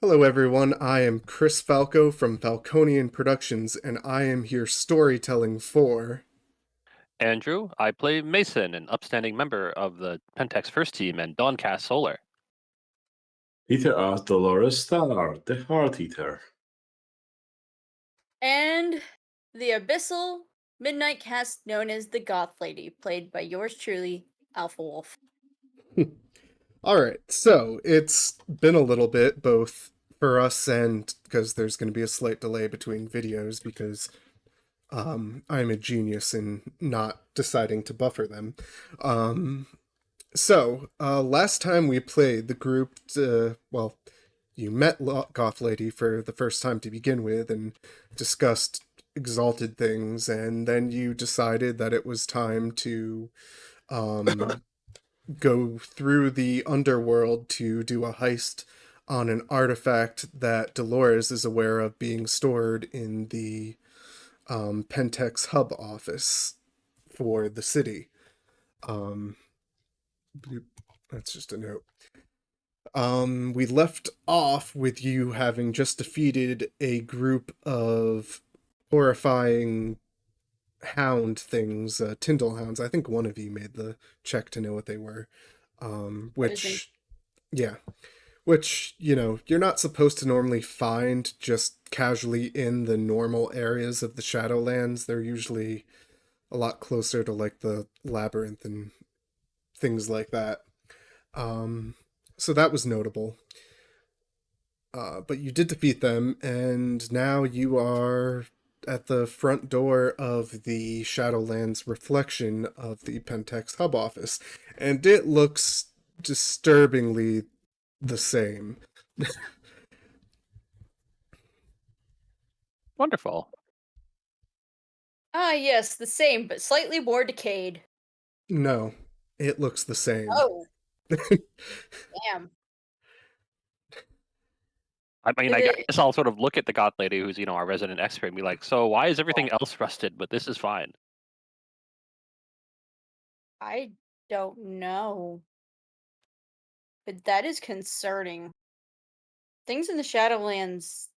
Hello, everyone. I am Chris Falco from Falconian Productions, and I am here storytelling for. Andrew, I play Mason, an upstanding member of the Pentex first team and Dawncast Solar. TTR Dolores Star, the Heart Eater. And the Abyssal Midnight Cast known as the Goth Lady, played by yours truly, Alpha Wolf. Alright, so it's been a little bit, both for us and because there's going to be a slight delay between videos because I'm a genius in not deciding to buffer them. Last time we played, the group, you met Goth Lady for the first time to begin with and discussed Exalted things, and then you decided that it was time to go through the underworld to do a heist on an artifact that Dolores is aware of being stored in the Pentex hub office for the city. That's just a note. We left off with you having just defeated a group of horrifying hound things, Tyndall hounds. I think one of you made the check to know what they were. Which, you're not supposed to normally find just casually in the normal areas of the Shadowlands. They're usually a lot closer to like the labyrinth and things like that. So that was notable. But you did defeat them, and now you are at the front door of the Shadowlands reflection of the Pentex hub office, and it looks disturbingly the same. Wonderful. Ah, yes, the same, but slightly more decayed. No, it looks the same. Oh. Damn. I mean, I guess I'll sort of look at the God Lady, who's, our resident expert, and be like, so why is everything else rusted, but this is fine? I don't know. But that is concerning. Things in the Shadowlands,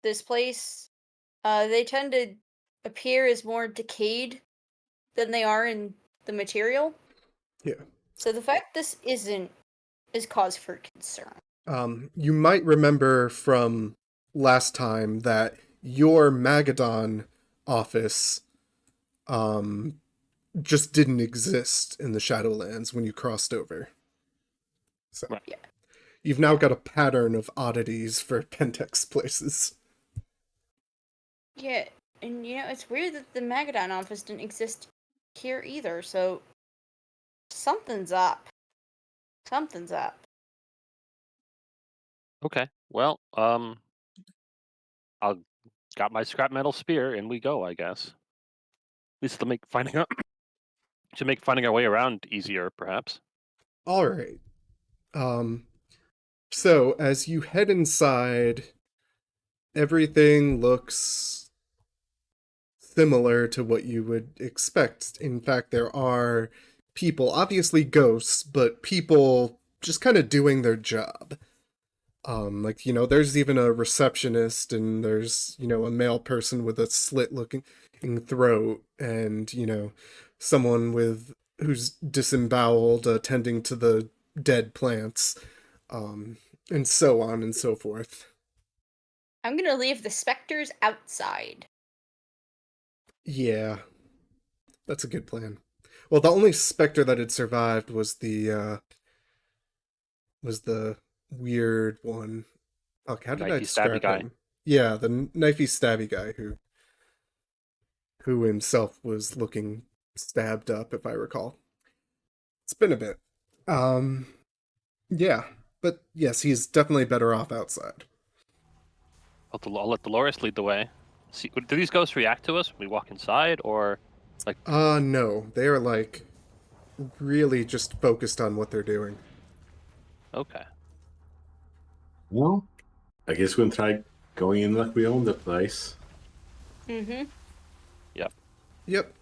this place, they tend to appear as more decayed than they are in the material. Yeah. So the fact this isn't is cause for concern. You might remember from last time that your Magadon office just didn't exist in the Shadowlands when you crossed over. So Right. Yeah. You've now got a pattern of oddities for Pentex places. Yeah, and it's weird that the Magadon office didn't exist here either, so something's up. Something's up. Okay, well, I'll got my scrap metal spear, and we go, I guess. At least to make finding out to make finding our way around easier, perhaps. All right. So as you head inside, everything looks similar to what you would expect. In fact, there are people, obviously ghosts, but people just kind of doing their job. There's even a receptionist, and there's, a male person with a slit-looking throat, and, someone who's disemboweled, tending to the dead plants, and so on and so forth. I'm gonna leave the specters outside. Yeah, that's a good plan. Well, the only specter that had survived was the weird one. Okay, how did I Knifey, describe stabby guy. him? Yeah, the knifey stabby guy who himself was looking stabbed up, if I recall. It's been a bit. Yeah, but yes, he's definitely better off outside. I'll let Dolores lead the way. See, do these ghosts react to us when we walk inside, or like? No, they are like really just focused on what they're doing. Okay. Well, I guess we'll try going in like we own the place. Mm-hmm. Yep.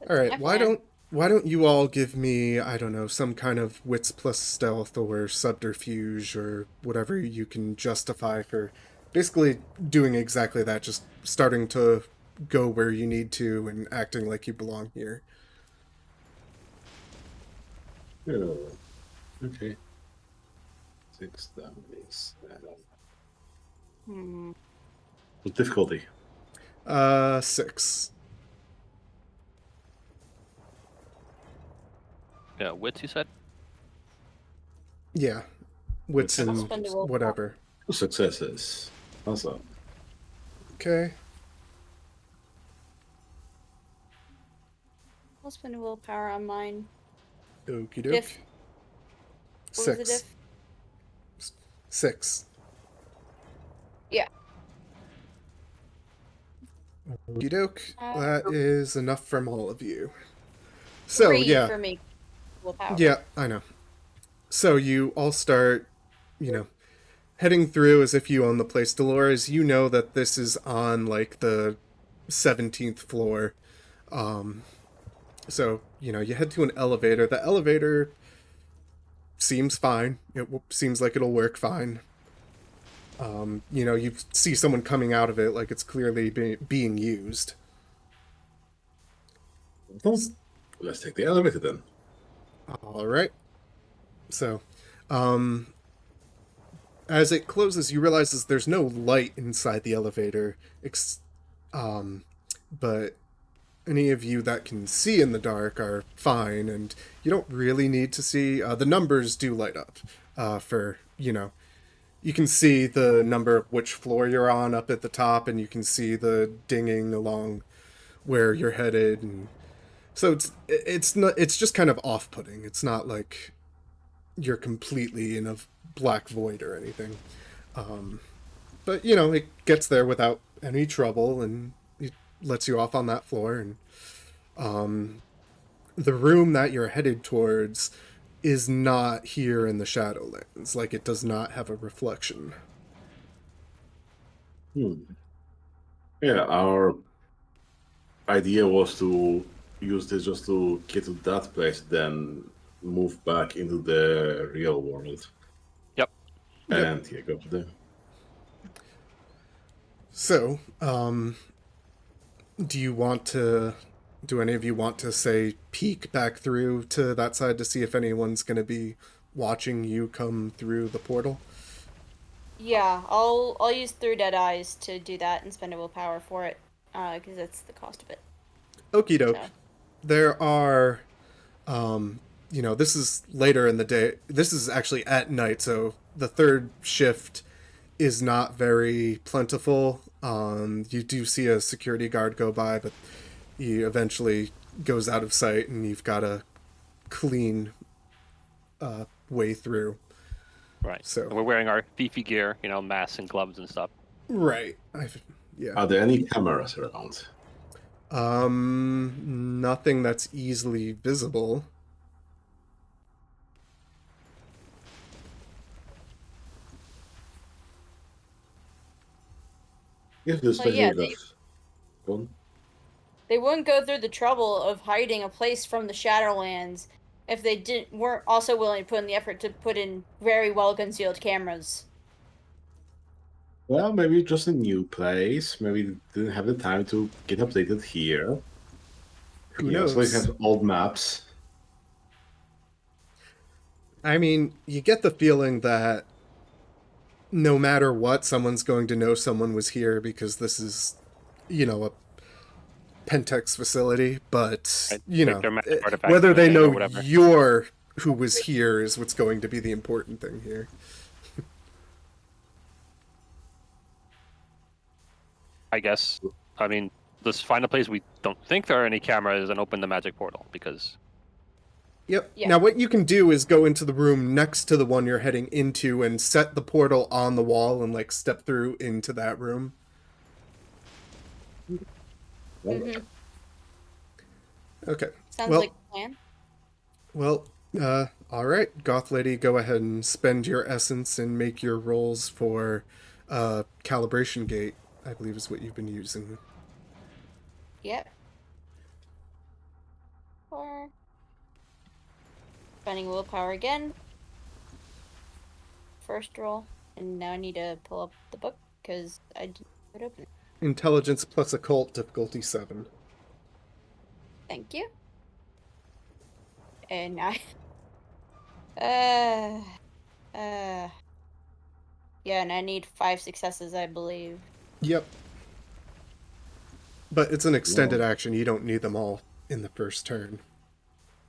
All right, why don't why don't you all give me, I don't know, some kind of wits plus stealth or subterfuge or whatever you can justify for basically doing exactly that, just starting to go where you need to and acting like you belong here. Oh, okay. 6 damage. Hmm. What difficulty? 6. Yeah, wits, you said? Yeah. Wits Okay. and Spend a willpower. whatever. 2 successes. Awesome. Okay. I'll spend a willpower on mine. Okie Diff. doke. What was the 6. diff? 6. Yeah. Okie doke. Uh, That is enough from all of you. So, 3 yeah. for me. Willpower. Yeah, I know. So you all start, heading through as if you own the place. Dolores, you know that this is on, like, the 17th floor. So, you head to an elevator. The elevator seems fine. It seems like it'll work fine. You see someone coming out of it like it's clearly being used. Well, let's take the elevator then. All right. So, as it closes, you realize there's no light inside the elevator, but any of you that can see in the dark are fine, and you don't really need to see. The numbers do light up you can see the number of which floor you're on up at the top, and you can see the dinging along where you're headed, and so it's just kind of off-putting. It's not like you're completely in a black void or anything. But it gets there without any trouble, and it lets you off on that floor. And the room that you're headed towards is not here in the Shadowlands. Like, it does not have a reflection. Yeah, our idea was to use this just to get to that place, then move back into the real world. Yep. And yeah, go to the. So, do any of you want to, say, peek back through to that side to see if anyone's going to be watching you come through the portal? Yeah, I'll use through dead eyes to do that and spend a willpower for it, because that's the cost of it. Okie doke. So. There are, this is later in the day. This is actually at night, so the third shift is not very plentiful. You do see a security guard go by, but he eventually goes out of sight, and you've got a clean way through. Right. So And we're wearing our beefy gear, masks and gloves and stuff. right, yeah. Are there any cameras around? Nothing that's easily visible. If there's Well, yeah, gone. They wouldn't go through the trouble of hiding a place from the Shadowlands if they weren't also willing to put in the effort to put in very well concealed cameras. Well, maybe just a new place. Maybe they didn't have the time to get updated here. Who knows? So they have old maps. I mean, you get the feeling that no matter what, someone's going to know someone was here because this is, a Pentex facility. But, Right, their magic artifacts whether they missing or know whatever. you're who was here is what's going to be the important thing here. I guess. I mean, let's find a place we don't think there are any cameras and open the magic portal, because Yep. Yeah. Now, what you can do is go into the room next to the one you're heading into and set the portal on the wall and, like, step through into that room. Mm-hmm. Okay. Sounds Well- like a plan. Well, all right. Goth Lady, go ahead and spend your essence and make your rolls for calibration gate, I believe is what you've been using. Yep. 4, Spending willpower again. First roll. And now I need to pull up the book because I didn't have it open. Intelligence plus occult, difficulty 7. Thank you. And I. Yeah, and I need 5 successes, I believe. Yep. But it's an extended action. You don't need them all in the first turn.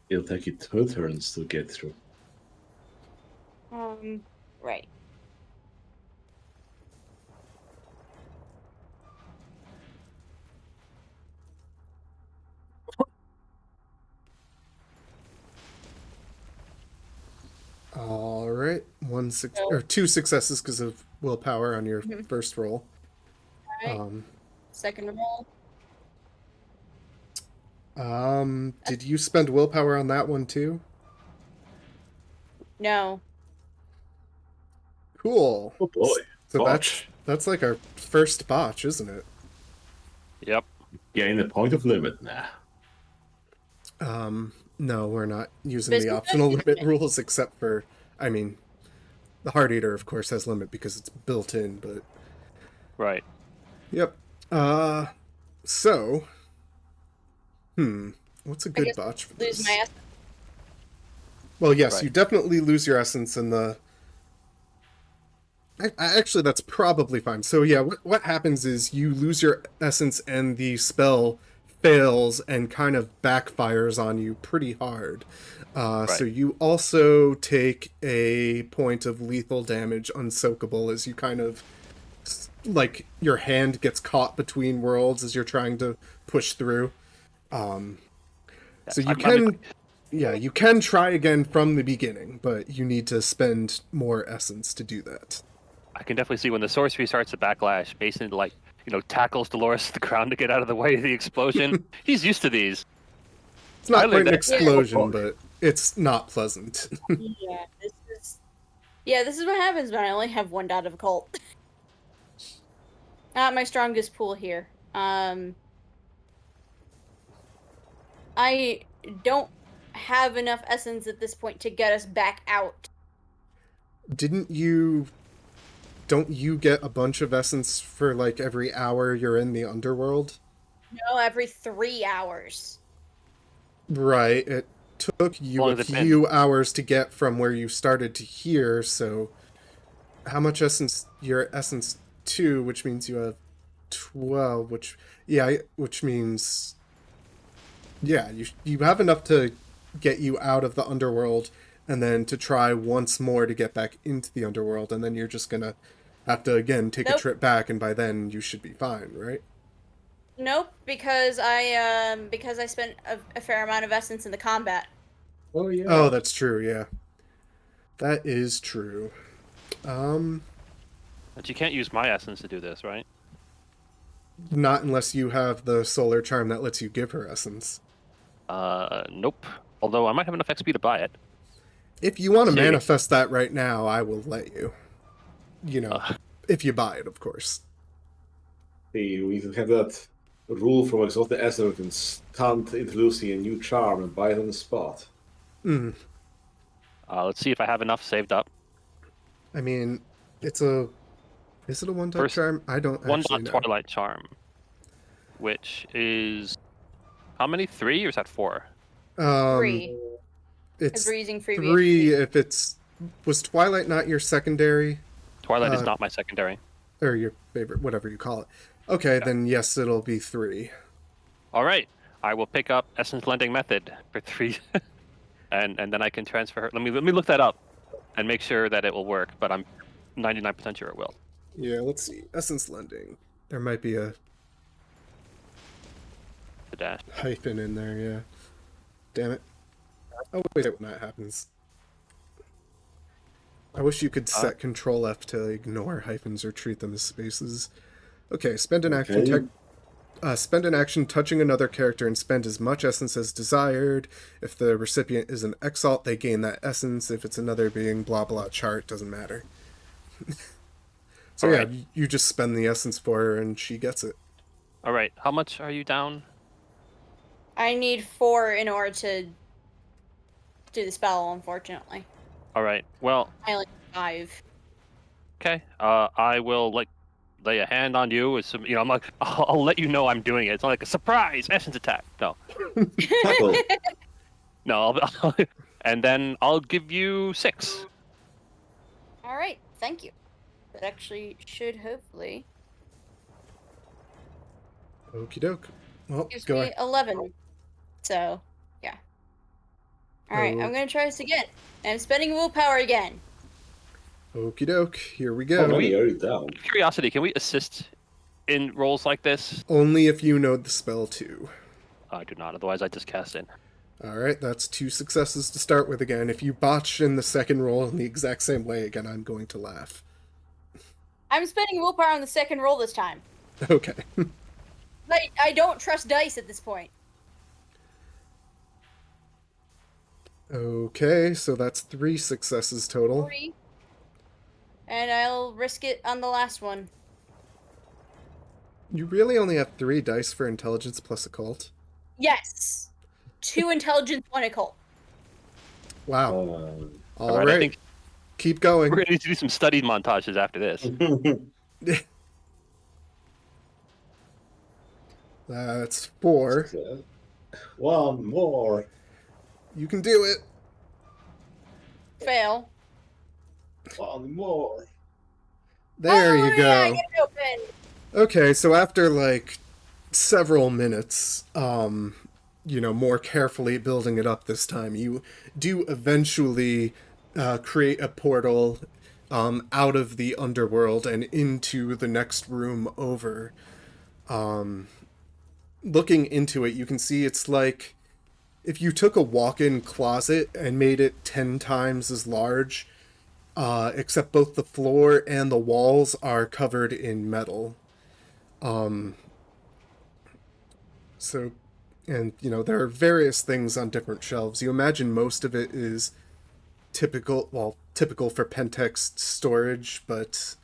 It'll take you 2 turns to get through. Right. All right. 2 successes because of willpower on your first roll. Alright. Second roll. Did you spend willpower on that one too? No. Cool. Oh boy. So Botch. that's like our first botch, isn't it? Yep. Gain a point of limit. Nah. No, we're not using Business the optional limit limit. rules except for, I mean, the Heart Eater, of course, has limit because it's built in, but... Right. Yep. So... What's a good guess botch for Lose this? my essence. Well, yes, Right. you definitely lose your essence in the... Actually, that's probably fine. So yeah, what happens is you lose your essence and the spell fails and kind of backfires on you pretty hard. So you also take a point of lethal damage unsoakable as you kind of... like your hand gets caught between worlds as you're trying to push through. So you you can try again from the beginning, but you need to spend more essence to do that. I can definitely see when the sorcery starts to backlash, Mason tackles Dolores to the ground to get out of the way of the explosion. He's used to these. It's not I quite like an that. explosion, but it's not pleasant. This is what happens when I only have 1 dot of occult. Not my strongest pool here. I don't have enough essence at this point to get us back out. Don't you get a bunch of essence for like every hour you're in the underworld? No, every 3 hours. Right. It took you a few hours to get from where you started to here, so how much essence? Your essence 2, which means you have 12, which means you have enough to get you out of the underworld and then to try once more to get back into the underworld, and then you're just gonna have to again take a trip back, and by then you should be fine, right? Nope, because I spent a fair amount of essence in the combat. Oh yeah. Oh, that's true, yeah. That is true. But you can't use my essence to do this, right? Not unless you have the solar charm that lets you give her essence. Nope. Although I might have enough XP to buy it. If you want to manifest that right now, I will let you. If you buy it, of course. See, we have that rule from Exalted Ezra who can stunt introducing a new charm and buy it on the spot. Let's see if I have enough saved up. I mean, is it a one-dot charm? I don't actually know. 1 Twilight Charm, which is how many? 3 or is that 4? 3. It's we're using free 3 if it's... Was Twilight not your secondary? Twilight is not my secondary. Or your favorite, whatever you call it. Okay, then yes, it'll be 3. All right. I will pick up Essence Lending Method for 3. and then I can transfer her. Let me look that up and make sure that it will work, but I'm 99% sure it will. Yeah, let's see. Essence Lending. There might be a The dash. hyphen in there, yeah. Damn it. Oh, wait, when that happens. I wish you could set Control F to ignore hyphens or treat them as spaces. Okay, spend an action touching another character and spend as much essence as desired. If the recipient is an Exalt, they gain that essence. If it's another being, blah blah chart, doesn't matter. So All yeah, right. you just spend the essence for her and she gets it. All right. How much are you down? I need 4 in order to do the spell, unfortunately. All right. Well, I only have 5. okay. I will lay a hand on you. As some, I'm like, I'll let you know I'm doing it. It's not like a surprise essence attack. No, Tackle. no. And then I'll give you 6. All right, thank you. That actually should hopefully Okie doke. Well, gives go me ahead. 11. So, yeah. All right, I'm gonna try this again. And I'm spending willpower again. Okie doke. Here we How go. many are you down? Curiosity, can we assist in rolls like this? Only if you know the spell too. I do not. Otherwise, I just cast in. Alright, that's 2 successes to start with again. If you botch in the second roll in the exact same way again, I'm going to laugh. I'm spending willpower on the second roll this time. Okay. I don't trust dice at this point. Okay, so that's 3 successes total. 40. And I'll risk it on the last one. You really only have 3 dice for intelligence plus occult? Yes. 2 intelligence, 1 occult. Wow. Um, Alright, I think keep going. we're going to need to do some study montages after this. That's 4. One more. You can do it. Fail. One more. There Oh, you go. Yeah, I get it open. Okay, so after like several minutes, more carefully building it up this time, you do eventually create a portal out of the underworld and into the next room over. Looking into it, you can see it's like if you took a walk-in closet and made it 10 times as large, except both the floor and the walls are covered in metal. So, and there are various things on different shelves. You imagine most of it is typical for Pentex storage, but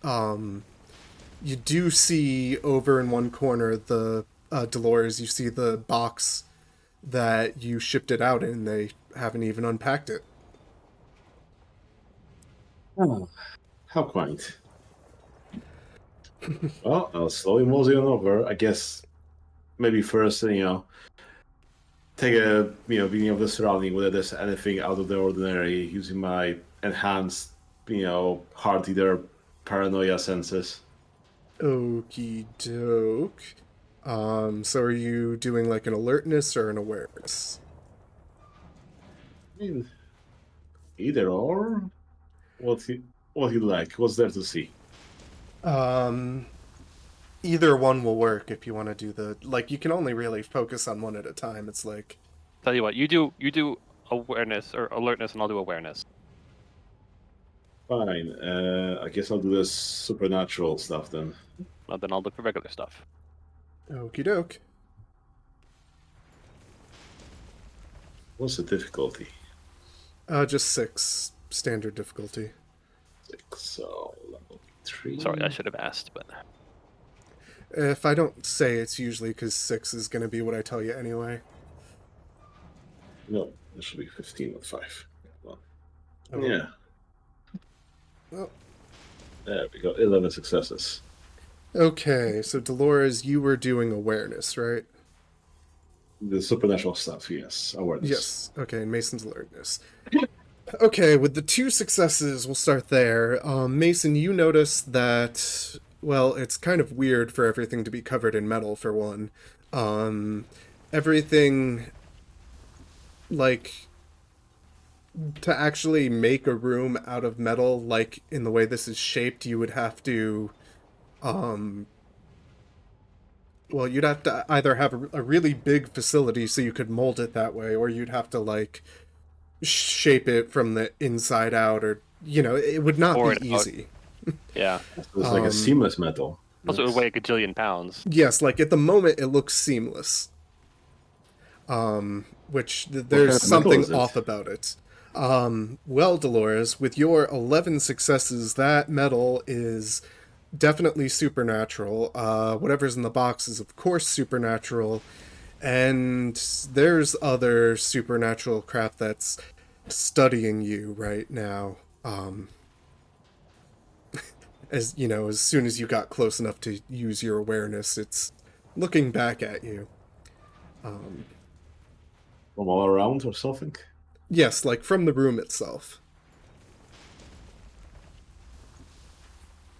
you do see over in one corner the Dolores, you see the box that you shipped it out in. They haven't even unpacked it. Oh, how quaint. Well, I'll slowly mosey on over. I guess maybe first, take a beginning of the surrounding, whether there's anything out of the ordinary, using my enhanced, hard either paranoia senses. Okie doke. So are you doing like an alertness or an awareness? I mean, either or. What you like? What's there to see? Either one will work if you want to do you can only really focus on one at a time. It's like, Tell you what, you do awareness or alertness, and I'll do awareness. Fine. I guess I'll do the supernatural stuff then. Well, then I'll look for regular stuff. okie doke. What's the difficulty? Just 6 standard difficulty. 6. So level 3. Sorry, I should have asked, but If I don't say, it's usually because 6 is going to be what I tell you anyway. No, it should be 15 with 5. Well, Oh. yeah. Well, There we go. 11 successes. okay, so Dolores, you were doing awareness, right? The supernatural stuff, yes. Awareness. Yes. Okay, and Mason's alertness. Okay, with the 2 successes, we'll start there. Mason, you notice that, well, it's kind of weird for everything to be covered in metal, for one. Everything, like, to actually make a room out of metal, like, in the way this is shaped, you would have to, you'd have to either have a really big facility so you could mold it that way, or you'd have to, like, shape it from the inside out, or it would not Pour be it out. easy. yeah. So it's like a seamless metal. Also, it would weigh a gajillion pounds. Yes, like at the moment it looks seamless. Which there's kind of metal something is it? off about it. Well, Dolores, with your 11 successes, that metal is definitely supernatural. Whatever's in the box is of course supernatural. And there's other supernatural crap that's studying you right now. As you know, as soon as you got close enough to use your awareness, it's looking back at you. From all around or something? Yes, like from the room itself.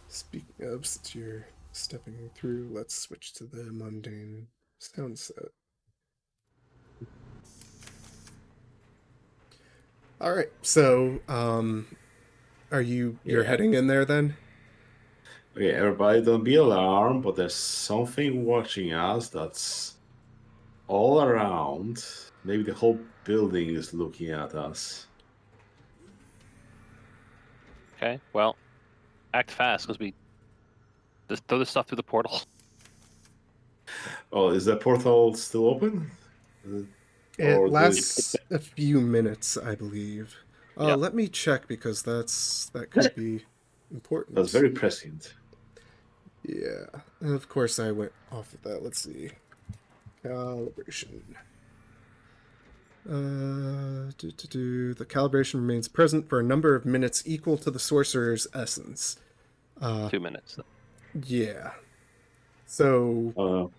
Speaking of, since you're stepping through, let's switch to the mundane sound set. All right, so are you're Yeah. heading in there then? Okay, everybody, don't be alarmed, but there's something watching us that's all around. Maybe the whole building is looking at us. Okay, well, act fast because we just throw this stuff through the portal. Oh, is that portal still open? It Or lasts a few minutes, I believe. Yep. Let me check because that could be important. that's very prescient. Yeah, and of course I went off of that. Let's see. Calibration. The calibration remains present for a number of minutes equal to the sorcerer's essence. 2 minutes. Yeah. So,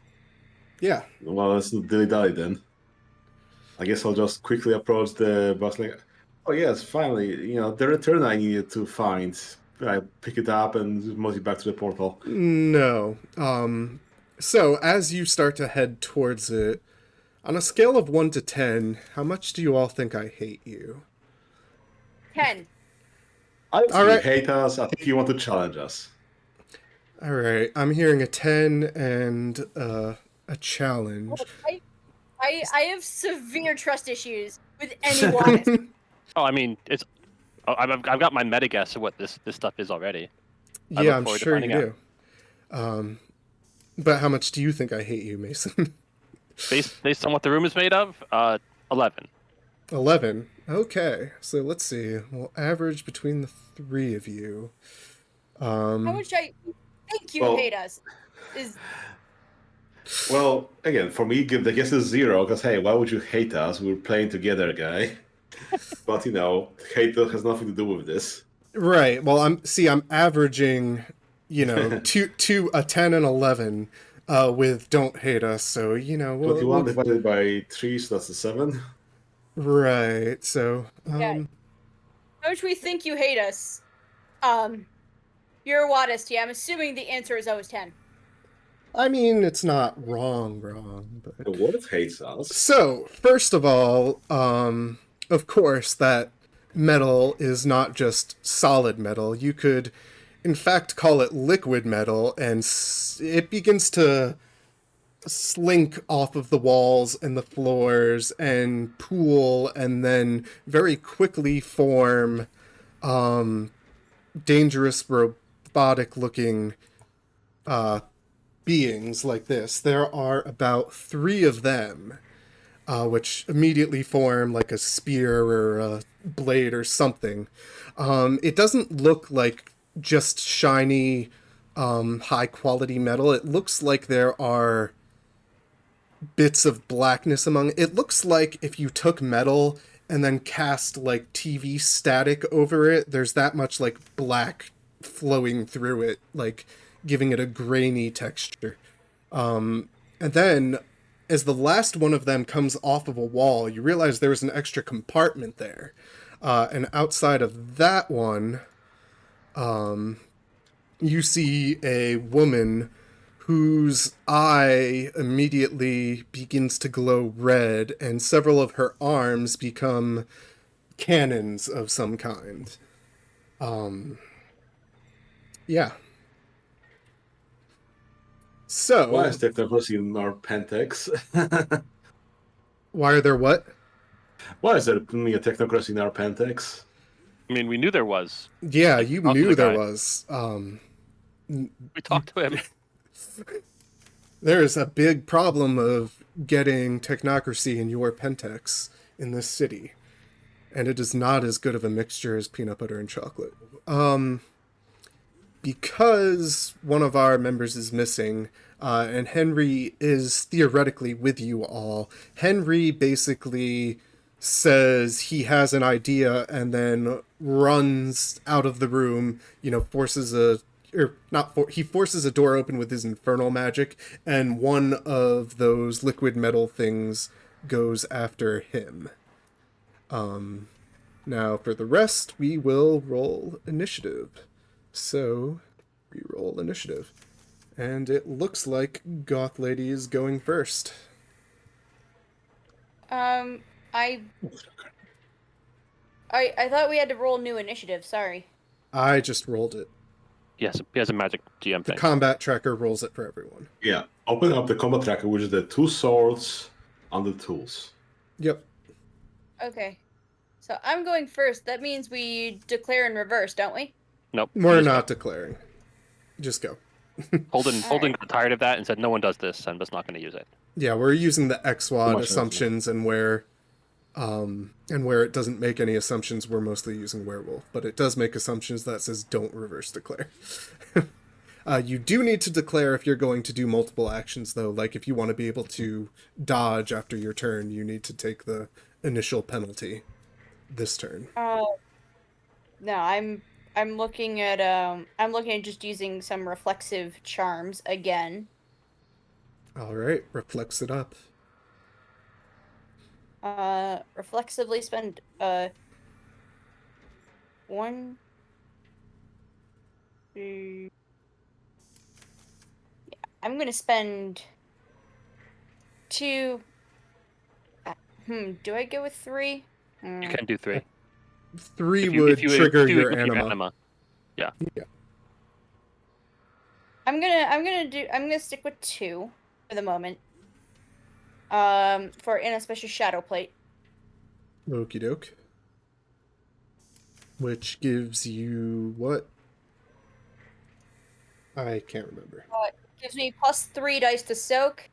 yeah. Well, let's dilly-dally then. I guess I'll just quickly approach the bustling. Oh yes, finally, the return I needed to find. I pick it up and move it back to the portal. No. So as you start to head towards it, on a scale of 1 to 10, how much do you all think I hate you? 10. I don't think All you right. hate us. I think you want to challenge us. All right, I'm hearing a 10 and a challenge. I have severe trust issues with anyone. Oh, I mean, I've got my meta guess of what this stuff is already. I Yeah, look I'm forward to sure you finding do. But how much do you think I hate you, Mason? Based on what the room is made of, 11. 11. Okay, so let's see. We'll average between the three of you. How much I think you Well- hate us is Well, again, for me, the guess is 0, because hey, why would you hate us? We're playing together, guy. But hate has nothing to do with this. Right. Well, I'm averaging, a 10 and 11 with don't hate us. So, 21 divided by 3, so that's a 7. right. So, how much we think you hate us. You're a Wadisty. I'm assuming the answer is always 10. I mean, it's not wrong, but The world hates us. so, first of all, of course, that metal is not just solid metal. You could, in fact, call it liquid metal, and it begins to slink off of the walls and the floors and pool, and then very quickly form dangerous robotic-looking beings like this. There are about 3 of them, which immediately form like a spear or a blade or something. It doesn't look like just shiny, high quality metal. It looks like there are bits of blackness among it. It looks like if you took metal and then cast like TV static over it, there's that much like black flowing through it, like giving it a grainy texture. And then as the last one of them comes off of a wall, you realize there was an extra compartment there. And outside of that one, you see a woman whose eye immediately begins to glow red, and several of her arms become cannons of some kind. Yeah. So, Why is technocracy in our Pentex? why are there what? Why is there only a technocracy in our Pentex? I mean, we knew there was. Yeah, you talk to knew the there guy. was. We talked to him. There is a big problem of getting technocracy in your Pentex in this city. And it is not as good of a mixture as peanut butter and chocolate. Because one of our members is missing, and Henry is theoretically with you all, Henry basically says he has an idea and then runs out of the room, forces he forces a door open with his infernal magic, and one of those liquid metal things goes after him. Now for the rest, we will roll initiative. So, we roll initiative. And it looks like Goth Lady is going first. I thought we had to roll new initiative. Sorry. I just rolled it. Yes, he has a magic GM The thing. combat tracker rolls it for everyone. Yeah. Open up the combat tracker, which is the 2 swords under tools. Yep. Okay. So I'm going first. That means we declare in reverse, don't we? Nope. We're you just not declaring. Just go. go. Holden Alright. got tired of that and said, "No one does this. I'm just not going to use it." Yeah, we're using the XWAD Much assumptions, and where it doesn't make any assumptions, we're mostly using werewolf. But it does make assumptions that says don't reverse declare. You do need to declare if you're going to do multiple actions, though. Like if you want to be able to dodge after your turn, you need to take the initial penalty this turn. No, I'm looking at just using some reflexive charms again. All right, reflex it up. Reflexively spend 1, 2. Yeah, I'm gonna spend 2. Do I go with 3? You can do 3. 3 If you- would if you- trigger if you your equip anima. Yeah. I'm gonna stick with 2 for the moment. For inauspicious shadow plate. Okie doke. Which gives you what? I can't remember. Gives me +3 dice to soak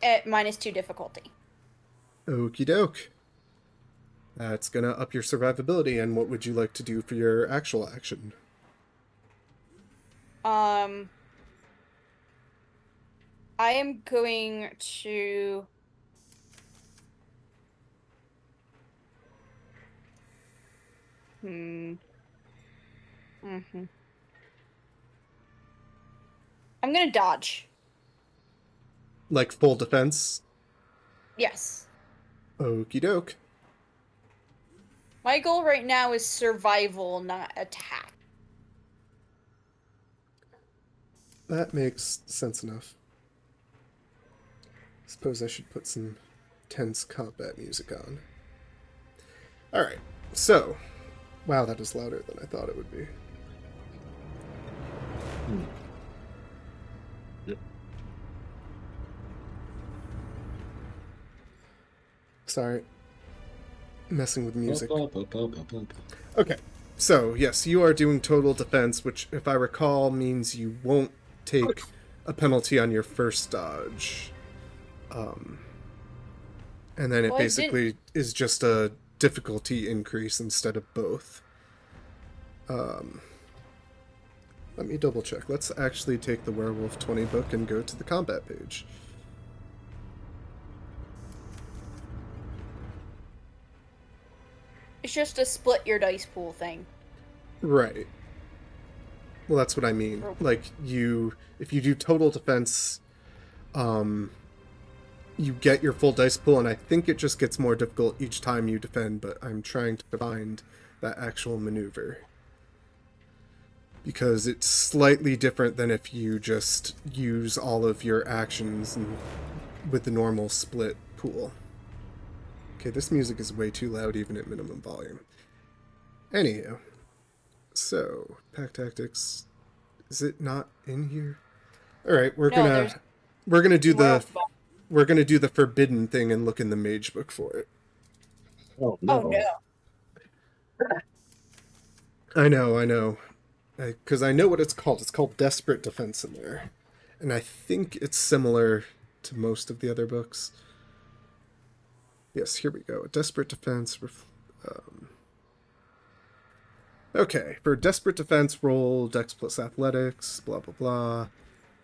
at -2 difficulty. Okie doke. That's gonna up your survivability, and what would you like to do for your actual action? I am going to I'm gonna dodge. Like full defense? Yes. Okie doke. My goal right now is survival, not attack. That makes sense enough. Suppose I should put some tense combat music on. Alright, so. Wow, that is louder than I thought it would be. Yep. Sorry. Messing with music. Okay, so yes, you are doing total defense, which, if I recall, means you won't take a penalty on your first dodge. And then it Well, basically is just a difficulty increase instead of both. Let me double check. Let's actually take the Werewolf 20 book and go to the combat page. It's just a split your dice pool thing. Right. Well, that's what I mean. Like, if you do total defense, you get your full dice pool, and I think it just gets more difficult each time you defend, but I'm trying to find that actual maneuver. Because it's slightly different than if you just use all of your actions with the normal split pool. Okay, this music is way too loud even at minimum volume. Anyhow. So, Pack Tactics, is it not in here? All right, we're gonna do the forbidden thing and look in the mage book for it. Oh Oh no. I know. Because I know what it's called. It's called Desperate Defense in there. And I think it's similar to most of the other books. Yes, here we go. Desperate Defense. Okay, for Desperate Defense, roll Dex plus Athletics, blah blah blah.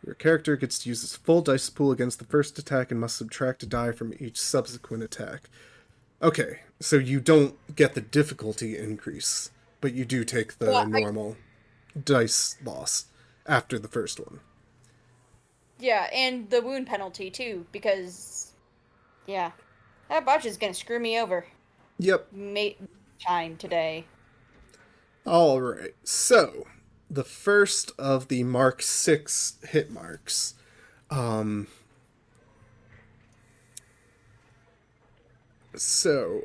Your character gets to use his full dice pool against the first attack and must subtract a die from each subsequent attack. Okay, so you don't get the difficulty increase, but you do take the Well, normal dice loss after the first one. Yeah, and the wound penalty too, because yeah, that botch is gonna screw me over. Yep. Time today. All right. So, the first of the Mark 6 hit marks. Um so,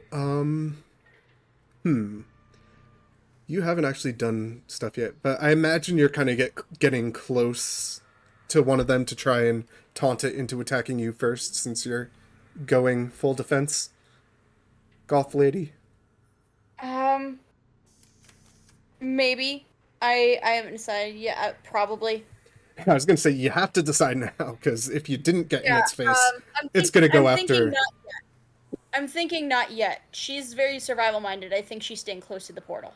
you haven't actually done stuff yet, but I imagine you're kind of getting close to one of them to try and taunt it into attacking you first, since you're going full defense. Goth lady. Um, maybe. I haven't decided yet. Probably. I was gonna say you have to decide now, because if you didn't get in Yeah. its face, I'm it's gonna go I'm thinking after. not yet. I'm thinking not yet. She's very survival minded. I think she's staying close to the portal.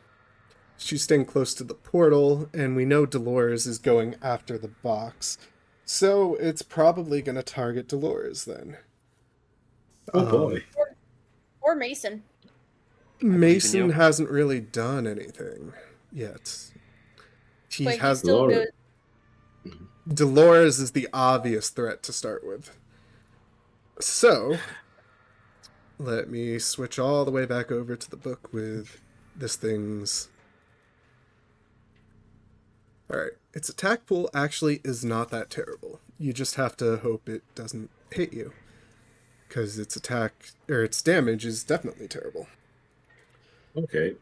She's staying close to the portal, and we know Dolores is going after the box, so it's probably gonna target Dolores then. Oh boy. Or Mason. Mason you. hasn't really done anything yet. He But he has still Lord. goes. Dolores is the obvious threat to start with. So, let me switch all the way back over to the book with this thing's. Alright, its attack pool actually is not that terrible. You just have to hope it doesn't hit you. Because its attack, or its damage is definitely terrible. Okay.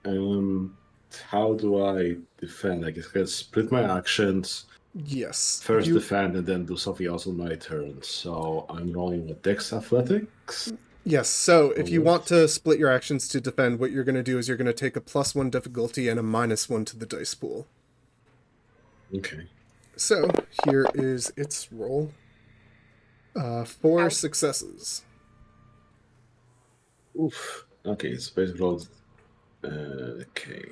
How do I defend? I guess I can split my actions. Yes. First You, defend and then do something else on my turn. So I'm rolling with Dex Athletics. yes, so if you Alright. want to split your actions to defend, what you're going to do is you're going to take a +1 difficulty and a -1 to the dice pool. Okay. So, here is its roll. 4 Ouch. successes. Oof. Okay, space rolled. Okay.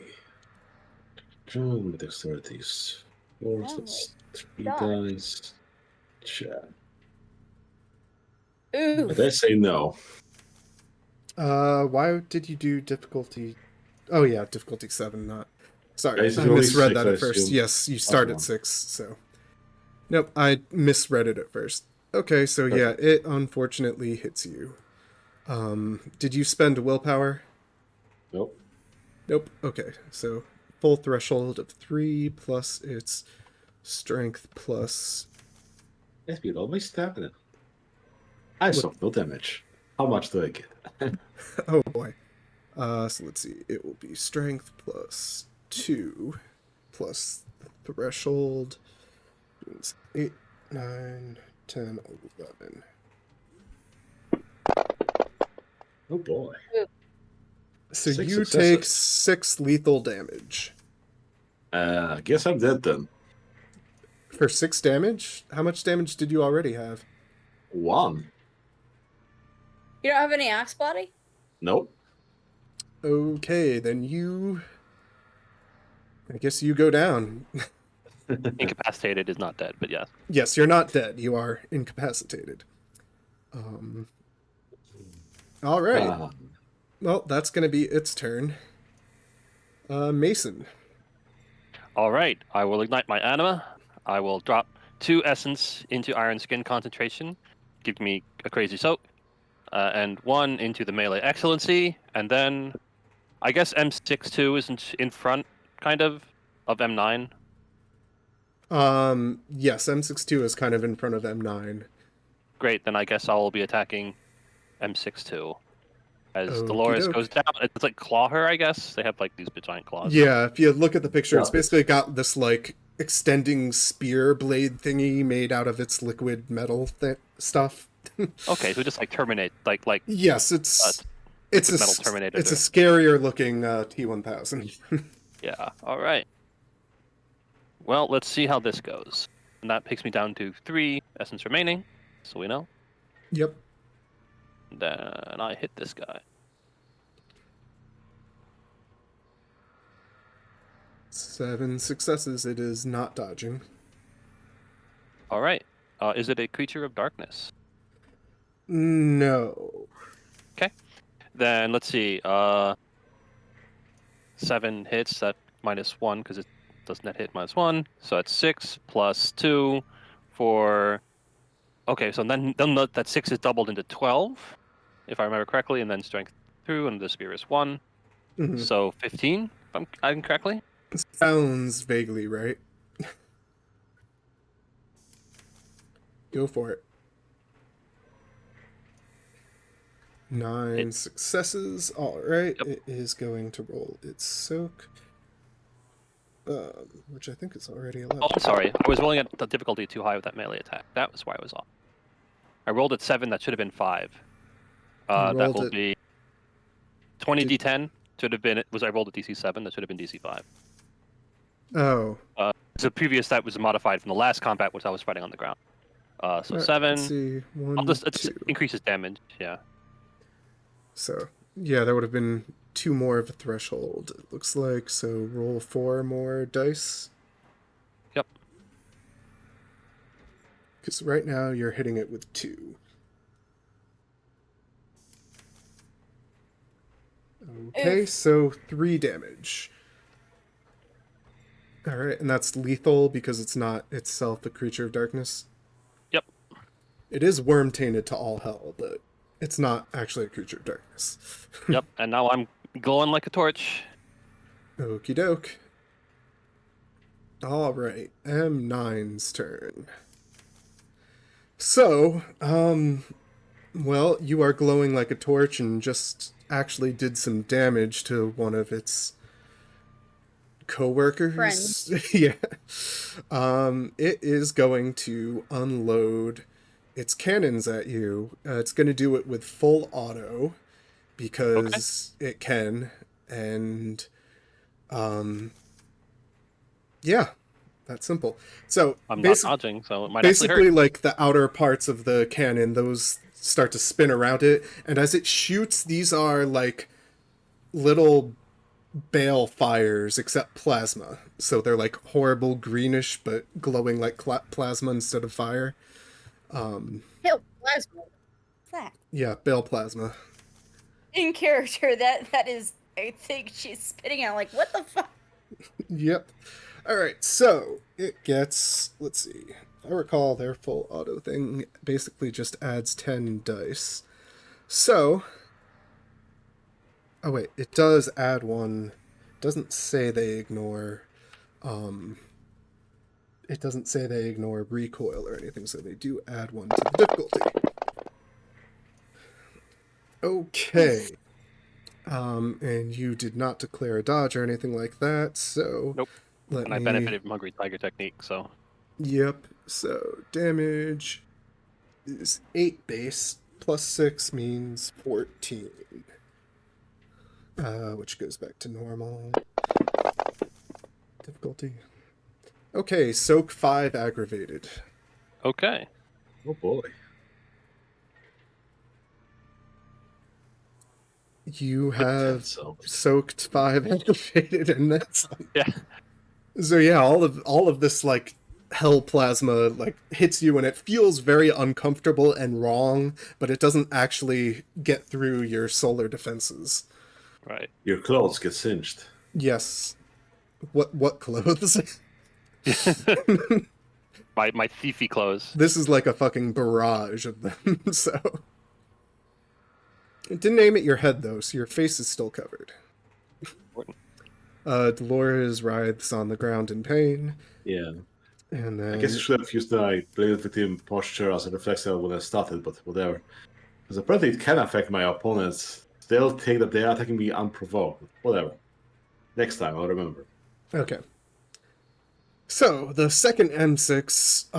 My dexterity is 4, so that's 3 God. dice. Chat. Ooh. But I say no. Why did you do difficulty? Oh yeah, difficulty 7, not. Sorry, It's I only misread 6, that I at first. assume. Yes, you start at one. 6, so. Nope, I misread it at first. Okay, so Perfect. yeah, it unfortunately hits you. Did you spend willpower? Nope. Nope. Okay, so full threshold of 3 plus its strength plus. Let's be always stamina. I saw no damage. How much do I get? Oh boy. So let's see. It will be strength plus 2 plus the threshold. It's 8, 9, 10, 11. Oh boy. So 6 you take successes. 6 lethal damage. I guess I'm dead then. For 6 damage? How much damage did you already have? 1. You don't have any axe body? Nope. Okay, then you. I guess you go down. Incapacitated is not dead, but yes. Yes, you're not dead. You are incapacitated. All right. Ah, Well, that's going to be its turn. Mason. All right, I will ignite my anima. I will drop 2 essence into Iron Skin concentration, give me a crazy soak, and 1 into the melee excellency, and then I guess M62 is in front, kind of M9. Yes, M62 is kind of in front of M9. Great, then I guess I will be attacking M62. As Okie Dolores doke. goes down, it's like claw her, I guess. They have like these giant claws. Yeah, if you look at the picture, it's Yeah, basically got this like extending spear blade thingy made out of its liquid metal stuff. Okay, so just like Terminate, like Yes, it's liquid metal Terminator. it's a scarier looking T1000. Yeah. All right. Well, let's see how this goes. And that takes me down to 3 essence remaining, so we know. Yep. Then I hit this guy. 7 successes. It is not dodging. All right. Is it a creature of darkness? No. Then let's see. 7 hits. That -1 because it does net hit -1. So that's 6 plus 2 for. Okay, so then that 6 is doubled into 12, if I remember correctly, and then strength 2, and the spear is 1. Mhm. So 15, if I'm adding correctly. Sounds vaguely right. Go for it. 9 successes. All right, Yep. it is going to roll its soak, which I think is already allowed. Oh, I'm sorry. I was rolling at the difficulty too high with that melee attack. That was why I was off. I rolled at 7. That should have been 5. That rolled will it- be 20 Did- d10. Should have been. I rolled a DC 7. That should have been DC 5. Oh, The previous stat was modified from the last combat, which I was fighting on the ground. So 7. Let's see, 1, I'll just 2. increases damage. Yeah. So yeah, that would have been 2 more of a threshold. It looks like. So roll 4 more dice. Yep. Because right now you're hitting it with 2. Okay, Oof. so 3 damage. Alright, and that's lethal because it's not itself a creature of darkness. Yep. It is worm tainted to all hell, but it's not actually a creature of darkness. Yep. And now I'm glowing like a torch. Okie doke. Alright, M9's turn. So, well, you are glowing like a torch and just actually did some damage to one of its co-workers. Friends. Yeah. It is going to unload its cannons at you. It's going to do it with full auto because it can, and yeah, that's simple. So I'm not dodging, so it might actually basically, hurt. like the outer parts of the cannon, those start to spin around it, and as it shoots, these are like little bale fires, except plasma. So they're like horrible greenish, but glowing like plasma instead of fire. Hell, plasma. What's that? Yeah, bale plasma. In character, that is. I think she's spitting out like, what the fuck? Yep. All right, so it gets. Let's see. I recall their full auto thing basically just adds 10 dice. So. Oh wait, it does add 1. It doesn't say they ignore. It doesn't say they ignore recoil or anything, so they do add 1 to the difficulty. Okay. And you did not declare a dodge or anything like that, so. Nope. Let And I me. benefited from Hungry Tiger technique, so. Yep. So damage is 8 base plus 6 means 14. Which goes back to normal difficulty. Okay, soak 5 aggravated. Okay. Oh boy. You have So soaked 5 aggravated, and that's Yeah. so yeah. All of this like hell plasma like hits you, and it feels very uncomfortable and wrong, but it doesn't actually get through your solar defenses. Right. your clothes get singed. Yes. What clothes? my thiefy clothes. This is like a fucking barrage of them. So it didn't aim at your head though, so your face is still covered. Important. Dolores writhes on the ground in pain, Yeah. and then I guess you should have used the blade victim posture as a reflex when I started, but whatever. Because apparently it can affect my opponents. They'll take that they're attacking me unprovoked. Whatever. Next time, I'll remember. Okay. So the second M6,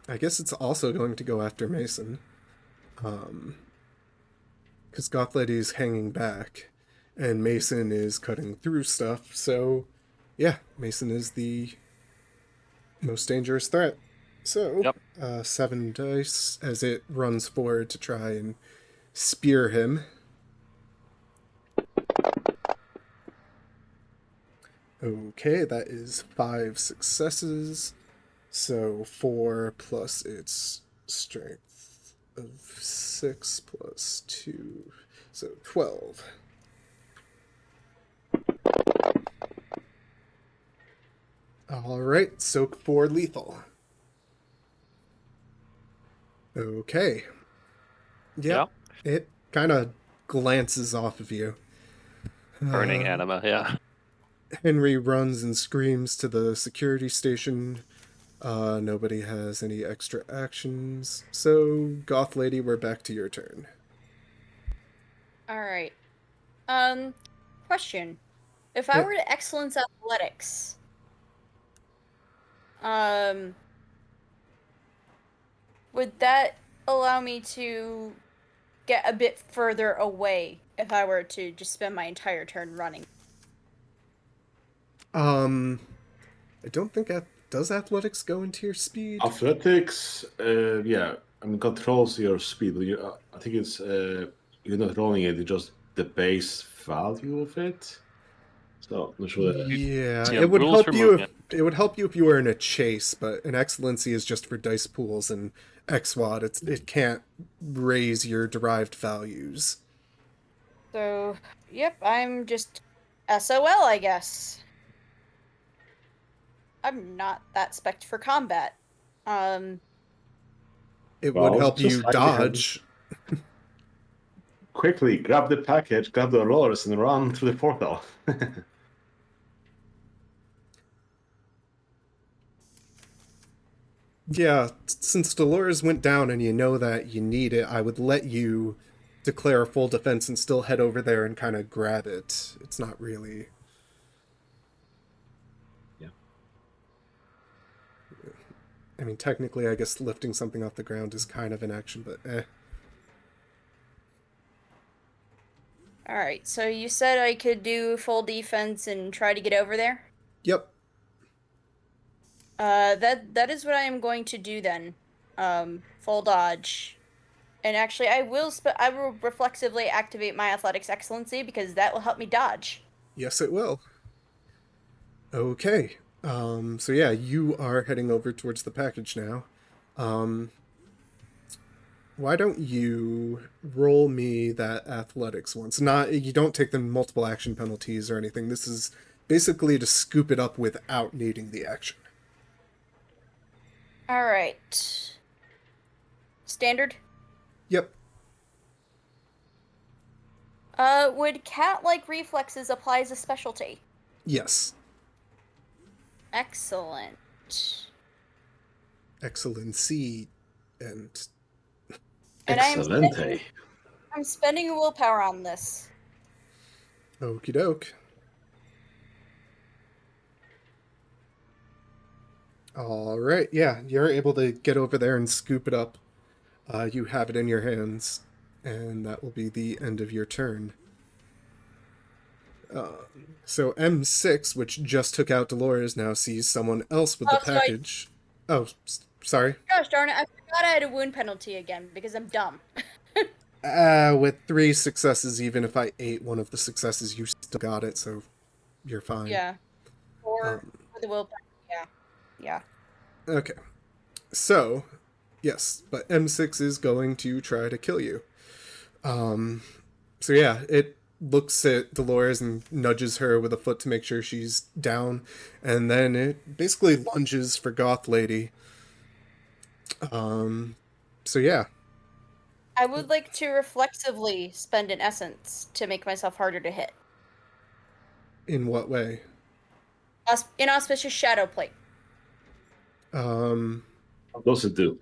I guess it's also going to go after Mason, because Goth Lady's hanging back, and Mason is cutting through stuff. So, yeah, Mason is the most dangerous threat. So, Yep. 7 dice as it runs forward to try and spear him. Okay, that is 5 successes. So 4 plus its strength. of 6 plus 2, so 12. All right, soak for lethal. Okay. Yep. It kind of glances off of you. Burning anima, yeah. Henry runs and screams to the security station. Nobody has any extra actions. So, Goth Lady, we're back to your turn. All right. Question. If I Yep. were to excellence athletics, um, would that allow me to get a bit further away if I were to just spend my entire turn running? I don't think does athletics go into your speed? Athletics, yeah, I mean, controls your speed. I think it's you're not rolling it; it's just the base value of it. So I'm not sure that. Yeah, Yeah, it would rules for help you movement. if it would help you if you were in a chase, but an excellency is just for dice pools and XWAD. It can't raise your derived values. So, yep, I'm just SOL, I guess. I'm not that spec'd for combat. Um, It would Well, help just you like you have dodge. quickly grab the package, grab the rollers, and run through the portal. Yeah, since Dolores went down and you know that you need it, I would let you declare full defense and still head over there and kind of grab it. It's not really. Yeah. I mean, technically, I guess lifting something off the ground is kind of an action, but eh. Alright, so you said I could do full defense and try to get over there? Yep. That is what I am going to do then. Full dodge. And actually, I will reflexively activate my athletics excellency because that will help me dodge. Yes, it will. Okay. So yeah, you are heading over towards the package now. Why don't you roll me that athletics once? Not you don't take the multiple action penalties or anything. This is basically to scoop it up without needing the action. Alright. Standard? Yep. Would cat-like reflexes apply as a specialty? Yes. Excellent. Excellency and And Excelente. I'm spending a willpower on this. okie doke. All right, yeah, you're able to get over there and scoop it up. You have it in your hands, and that will be the end of your turn. So M6, which just took out Dolores, now sees someone else with the Sorry. package. Oh, sorry. Gosh darn it, I forgot I had a wound penalty again because I'm dumb. With 3 successes, even if I ate one of the successes, you still got it, so you're fine. Yeah. Or with the willpower. Yeah. Yeah. Okay. So, yes, but M6 is going to try to kill you. So yeah, it looks at Dolores and nudges her with a foot to make sure she's down, and then it basically lunges for Goth Lady. So yeah. I would like to reflexively spend an essence to make myself harder to hit. In what way? Inauspicious Shadow Plate. What does it do?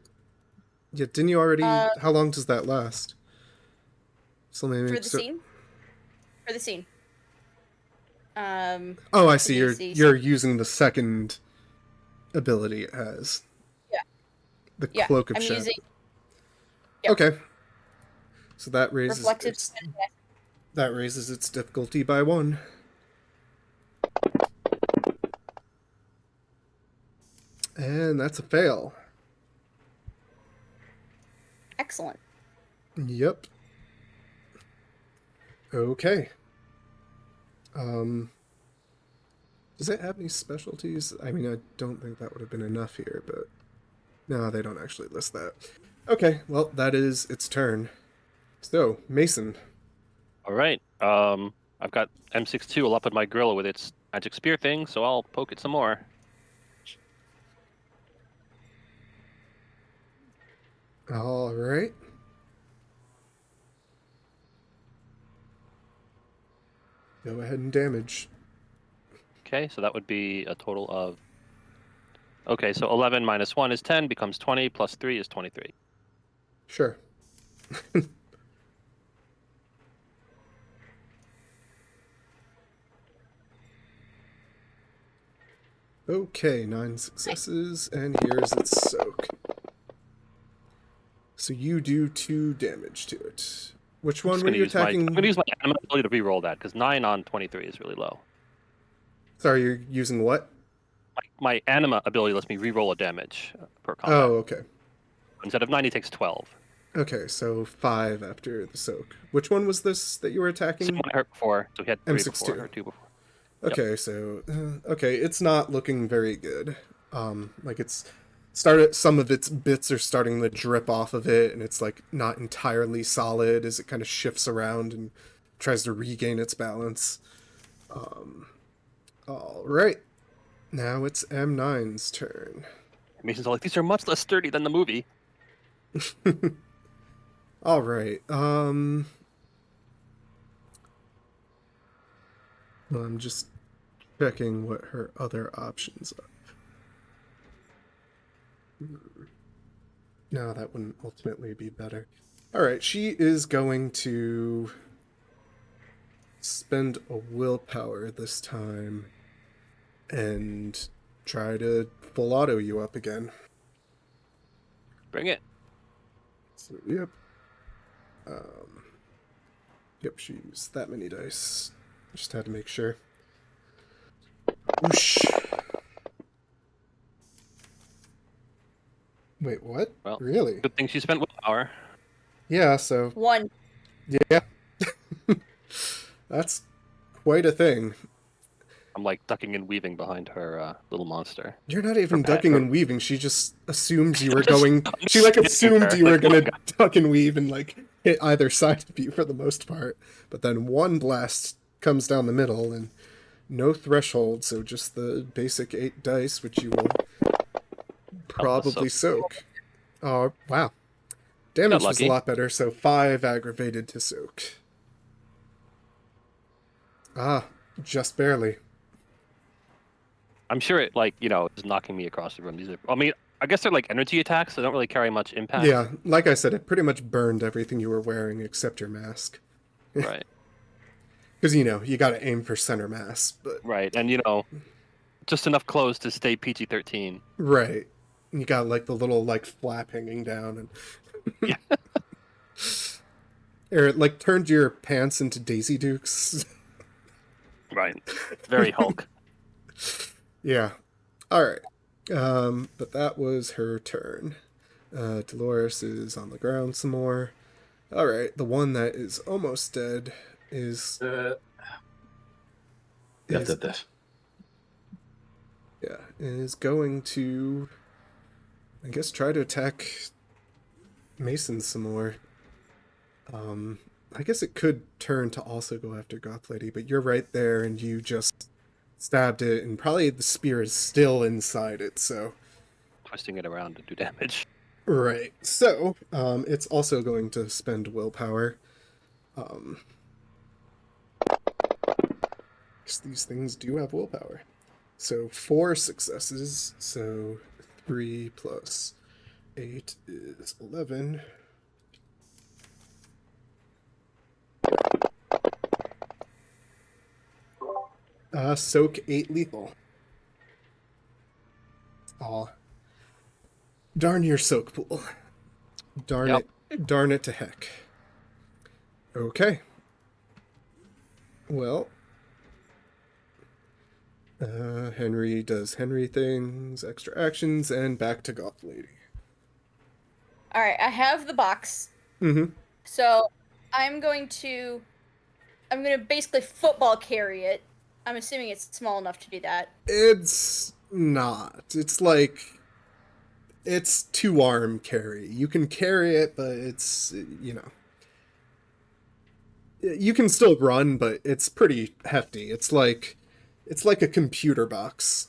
Yeah, didn't you already? How long does that last? So maybe For the scene? For the scene. Oh, I see. the You're using the second ability it has. Yeah. The Yeah, Cloak of I'm Shadow. using- Yep. Okay. So that raises reflective its, spend. that raises its difficulty by 1. And that's a fail. Excellent. Yep. Okay. Does it have any specialties? I mean, I don't think that would have been enough here, but no, they don't actually list that. Okay, well, that is its turn. So, Mason. All right. I've got M62 up at my grill with its magic spear thing, so I'll poke it some more. All right. Go ahead and damage. Okay, so that would be a total of. Okay, so 11 minus 1 is 10, becomes 20, plus 3 is 23. Sure. Okay, 9 successes, and here's its soak. So you do 2 damage to it. Which I'm one just were gonna you use my. I'm attacking? going to use my anima ability to re-roll that, because 9 on 23 is really low. Sorry, you're using what? My anima ability lets me re-roll a damage per combat. Oh, okay. Instead of 9, he takes 12. Okay, so 5 after the soak. Which one was this that you were attacking? Someone hurt before, so he had 3 M62. before, or 2 before. Okay, so okay, it's not looking very good. Like it's started. Some of its bits are starting to drip off of it, and it's like not entirely solid as it kind of shifts around and tries to regain its balance. All right, now it's M9's turn. Mason's all like, these are much less sturdy than the movie. All right. I'm just checking what her other options are. No, that wouldn't ultimately be better. Alright, she is going to spend a willpower this time and try to full auto you up again. Bring it. So, yep. Yep, she used that many dice. Just had to make sure. Whoosh. Wait, what? Well, Really? good thing she spent willpower. Yeah, so 1. yeah. That's quite a thing. I'm like ducking and weaving behind her little monster. You're not even pet, ducking or- and weaving. She just assumes you were Just- going. I'm She like just assumed her, you were like, gonna look. duck and weave and like hit either side of you for the most part. But then one blast comes down the middle and no threshold, so just the basic 8 dice, which you will probably soak. Oh wow, damage was a lucky. lot better. So 5 aggravated to soak. Ah, just barely. I'm sure it is knocking me across the room. I mean, I guess they're like energy attacks, so they don't really carry much impact. Yeah, like I said, it pretty much burned everything you were wearing except your mask. Right. Because, you gotta aim for center mass, but... Right, and just enough clothes to stay PG-13. Right. You got, like, the little, like, flap hanging down, and... Yeah. Or, like, turned your pants into Daisy Dukes. Right. Very Hulk. Yeah. Alright. But that was her turn. Dolores is on the ground some more. Alright, the one that is almost dead is... Left at this. Yeah, is going to, I guess, try to attack Mason some more. I guess it could turn to also go after Goth Lady, but you're right there and you just stabbed it, and probably the spear is still inside it, so... Twisting it around to do damage. Right. So, it's also going to spend willpower. Because these things do have willpower. So 4 successes, so 3 plus 8 is 11. Soak 8 lethal. Aw. Darn your soak pool. Darn Yep. it. Darn it to heck. Okay. Well, Henry does Henry things, extra actions, and back to Goth Lady. Alright, I have the box. Mm-hmm. So I'm going to basically football carry it. I'm assuming it's small enough to do that. It's not. It's like It's 2-arm carry. You can carry it, but it's, you know. You can still run, but it's pretty hefty. It's like a computer box.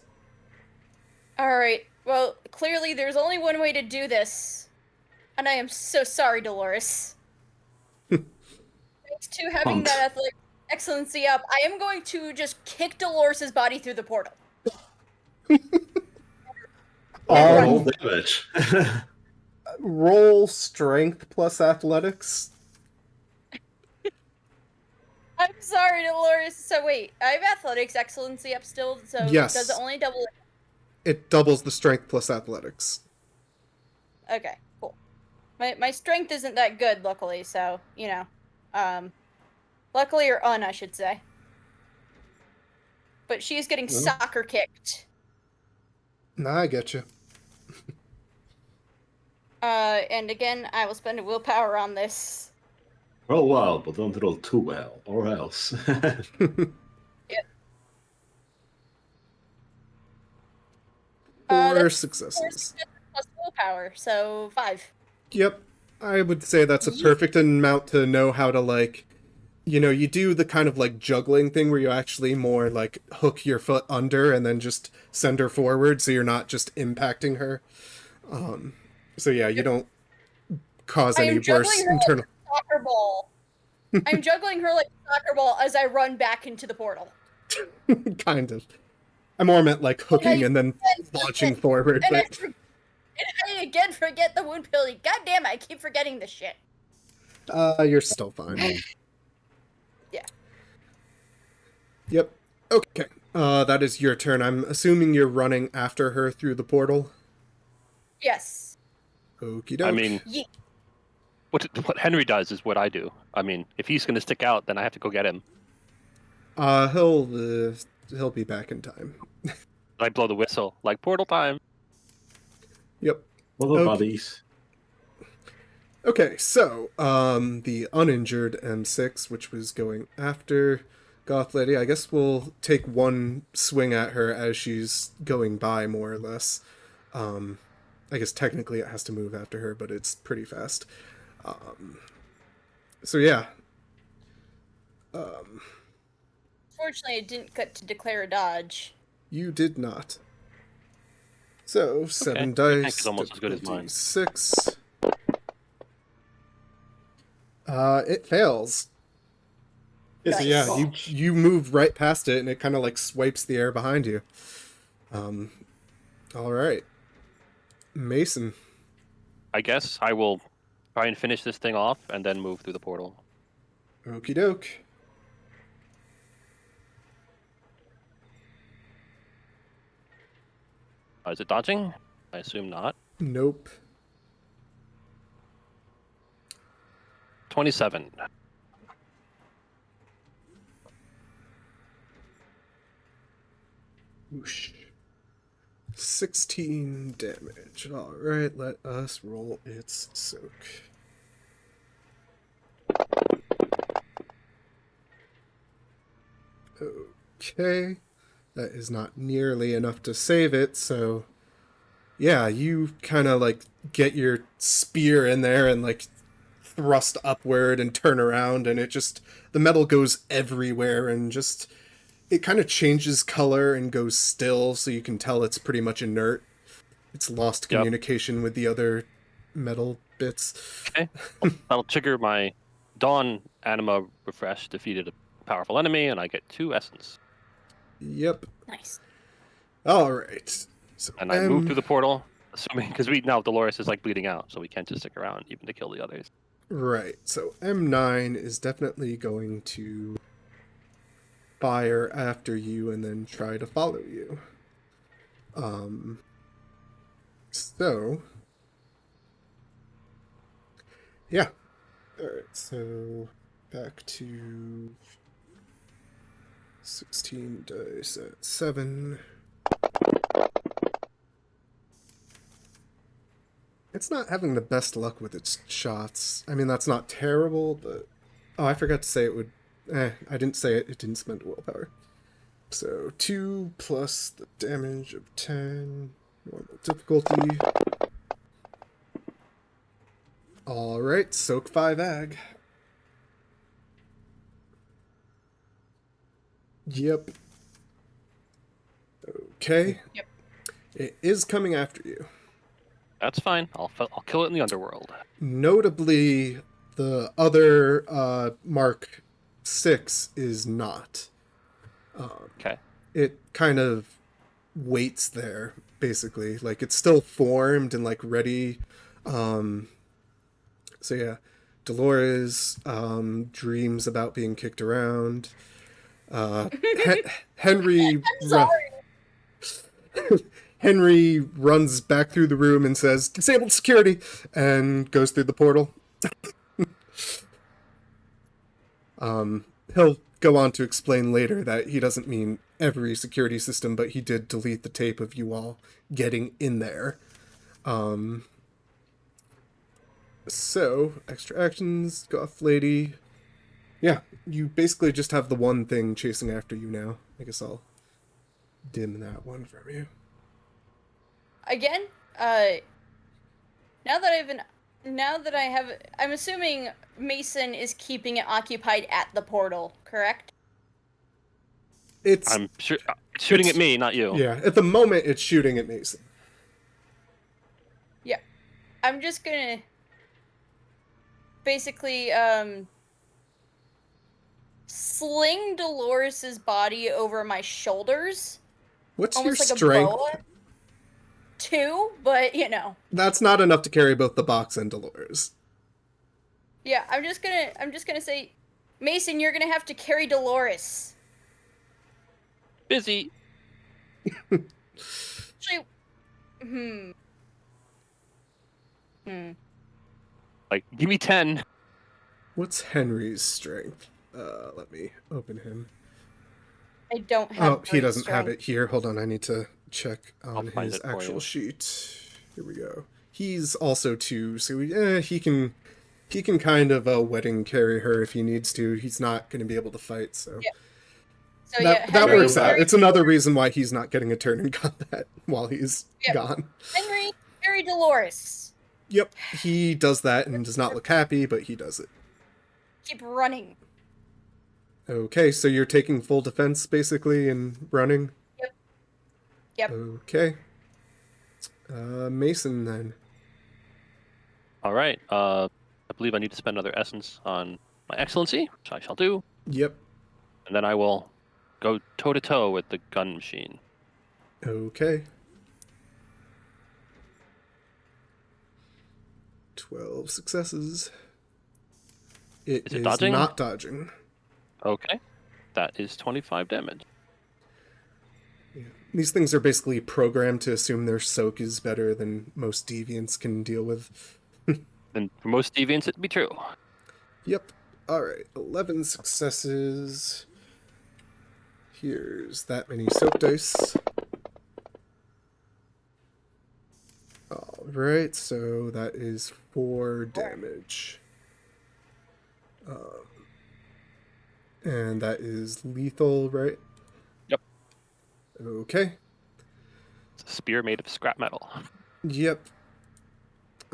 Alright, well, clearly there's only one way to do this. And I am so sorry, Dolores. Thanks to having that athletic excellency up, I am going to just kick Dolores' body through the portal. Roll damage. Roll strength plus athletics. I'm sorry, Dolores. So wait, I have athletics excellency up still, so Yes. does it only double? It doubles the strength plus athletics. Okay, cool. My strength isn't that good, luckily, so, you know. Luckily or I should say. But she's getting soccer kicked. Nah, I get you. And again, I will spend a willpower on this. Roll well, but don't roll too well, or else. Yep. 4 that's successes. 4 successes plus willpower, so 5. Yep. I would say that's a perfect amount to know how to, like, you know, you do the kind of like juggling thing where you actually more like hook your foot under and then just send her forward so you're not just impacting her. So yeah, you don't cause any worse internal. Like soccer ball. I'm juggling her like a soccer ball as I run back into the portal. Kind of. I more meant like hooking and then launching forward. And, But... I again forget the wound penalty. God damn it, I keep forgetting this shit. You're still fine. Yeah. Yep. Okay. That is your turn. I'm assuming you're running after her through the portal. Yes. Okie doke. I mean, what Henry does is what I do. I mean, if he's going to stick out, then I have to go get him. He'll be back in time. I blow the whistle, like portal time. Yep. What about buddies? Okay, so, the uninjured M6, which was going after Goth Lady, I guess we'll take one swing at her as she's going by, more or less. I guess technically it has to move after her, but it's pretty fast. So yeah. Fortunately, I didn't get to declare a dodge. You did not. So, 7 Your tank dice, is almost as good as mine. 6. It fails. Nice. Yeah, you move right past it, and it kind of like swipes the air behind you. All right, Mason. I guess I will try and finish this thing off and then move through the portal. Okie doke. Is it dodging? I assume not. Nope. 27. Whoosh. 16 damage. All right, let us roll its soak. Okay. That is not nearly enough to save it, so yeah, you kind of like get your spear in there and like thrust upward and turn around, and it just, the metal goes everywhere and just, it kind of changes color and goes still, so you can tell it's pretty much inert. It's lost communication with the other metal bits. Okay. That'll trigger my Dawn Anima Refresh, defeated a powerful enemy, and I get 2 essence. Yep. Nice. All right. So, And I move through the portal, assuming, because now Dolores is like bleeding out, so we can't just stick around even to kill the others. Right. So M9 is definitely going to fire after you and then try to follow you. So yeah. All right. So back to 16 dice at 7. It's not having the best luck with its shots. I mean, that's not terrible, but... Oh, I forgot to say it would... I didn't say it. It didn't spend willpower. So, 2 plus the damage of 10. Normal difficulty. All right, soak 5 ag. Yep. Okay. Yep. It is coming after you. That's fine. I'll kill it in the underworld. Notably, the other Mark 6 is not. Okay. It kind of waits there, basically. Like, it's still formed and, like, ready. So, yeah. Dolores dreams about being kicked around. Henry... I'm sorry. Henry runs back through the room and says, "Disabled security," and goes through the portal. He'll go on to explain later that he doesn't mean every security system, but he did delete the tape of you all getting in there. So, extra actions, Goth Lady. Yeah, you basically just have the one thing chasing after you now. I guess I'll dim that one from you. Again, now that I have, I'm assuming Mason is keeping it occupied at the portal, correct? It's I'm shooting at me, not you. yeah. At the moment, it's shooting at Mason. Yeah. I'm just gonna basically sling Dolores's body over my shoulders, What's your almost like strength? a boa. 2, but you know. That's not enough to carry both the box and Dolores. Yeah, I'm just gonna say, Mason, you're gonna have to carry Dolores. Busy. Actually, Like, give me 10. What's Henry's strength? Let me open him. I don't have. Oh, he great doesn't have strength. it here. Hold on, I need to check I'll on find his it for actual you. sheet. Here we go. He's also 2, so he can kind of wedding carry her if he needs to. He's not going to be able to fight, so Yeah. So that Henry, works out. carry- It's another reason why he's not getting a turn in combat while he's Yep. gone. Henry, carry Dolores. Yep, he does that and does not look happy, but he does it. Keep running. Okay, so you're taking full defense basically and running? Yep. Okay. Mason then. All right. I believe I need to spend another essence on my excellency, which I shall do, Yep. and then I will go toe to toe with the gun machine. Okay. 12 successes. It Is it is dodging? not dodging. Okay. That is 25 damage. These things are basically programmed to assume their soak is better than most deviants can deal with. And for most deviants, it'd be true. Yep. Alright, 11 successes. Here's that many soak dice. Alright, so that is 4 damage. And that is lethal, right? Yep. Okay. It's a spear made of scrap metal. Yep.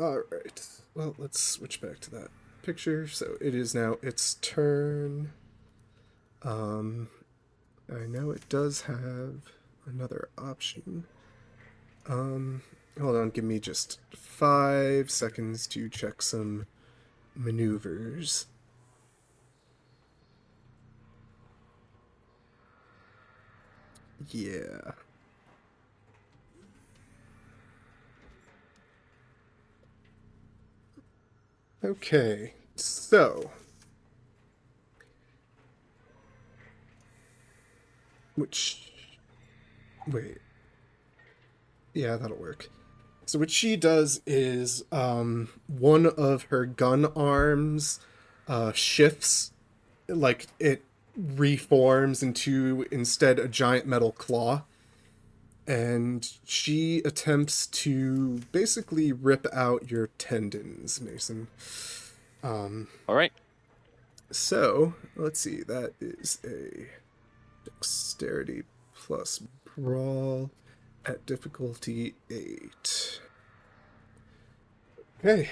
Alright. Well, let's switch back to that picture. So it is now its turn. I know it does have another option. Hold on, give me just 5 seconds to check some maneuvers. Yeah. Okay, so wait. Yeah, that'll work. So what she does is one of her gun arms shifts, like it reforms into instead a giant metal claw, and she attempts to basically rip out your tendons, Mason. All right. So let's see, that is a dexterity plus brawl at difficulty 8. Okay.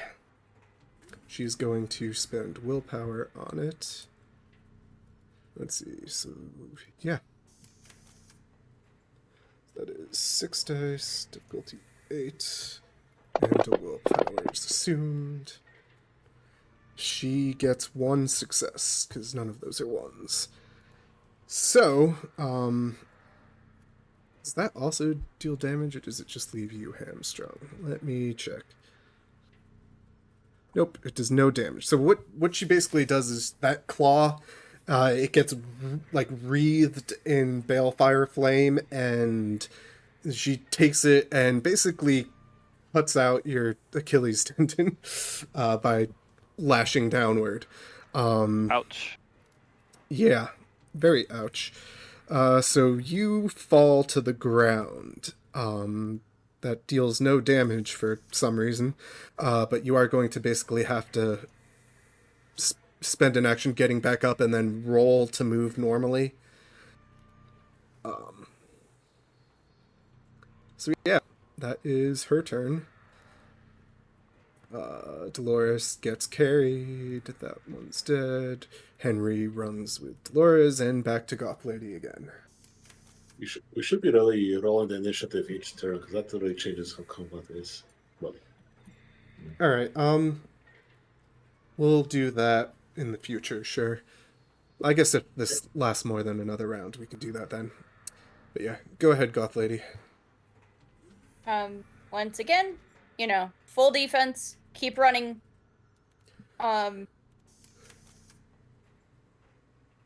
she's going to spend willpower on it. Let's see, so yeah. That is 6 dice, difficulty 8, and a willpower is assumed. She gets 1 success, because none of those are 1s. So, does that also deal damage, or does it just leave you hamstrung? Let me check. Nope, it does no damage. So what she basically does is that claw, it gets like wreathed in balefire flame, and she takes it and basically cuts out your Achilles tendon by lashing downward. Ouch. Yeah, very ouch. So you fall to the ground. That deals no damage for some reason, but you are going to basically have to spend an action getting back up and then roll to move normally. So yeah, that is her turn. Dolores gets carried. That one's dead. Henry runs with Dolores and back to Goth Lady again. We should be really rolling the initiative each turn, because that really changes how combat is. But All right. We'll do that in the future. Sure. I guess if this lasts more than another round, we could do that then. But yeah, go ahead, Goth Lady. Once again, full defense, keep running.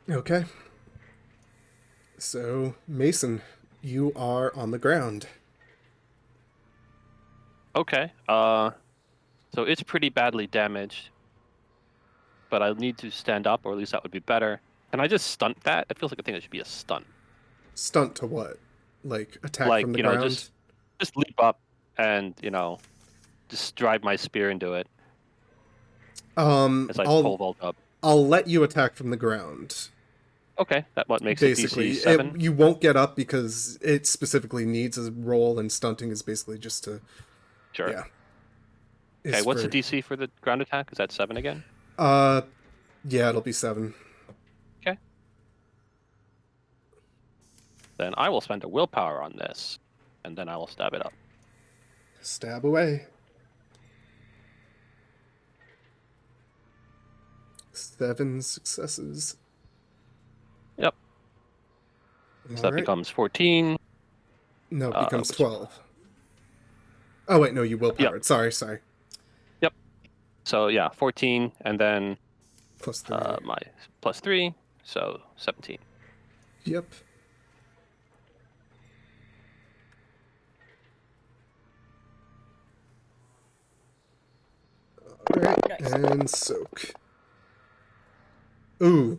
Okay. So, Mason, you are on the ground. Okay. So it's pretty badly damaged, but I need to stand up, or at least that would be better. Can I just stunt that? It feels like a thing that should be a stunt. Stunt to what? Like attack Like, from the ground? just leap up and, just drive my spear into it as I pole vault up. I'll let you attack from the ground. Okay, that what makes Basically, it DC 7. you won't get up because it specifically needs a roll, and stunting is basically just to... Sure. Yeah. Okay, what's the DC for the ground attack? Is that 7 again? Yeah, it'll be 7. Okay. Then I will spend a willpower on this, and then I will stab it up. Stab away. 7 successes. Yep. So that Alright. becomes 14. No, it becomes 12. Oh, wait, no, you willpowered. Sorry. Yep. So, yeah, 14, and then Plus 3. my plus 3, so 17. Yep. Alright, Nice. and soak. Ooh.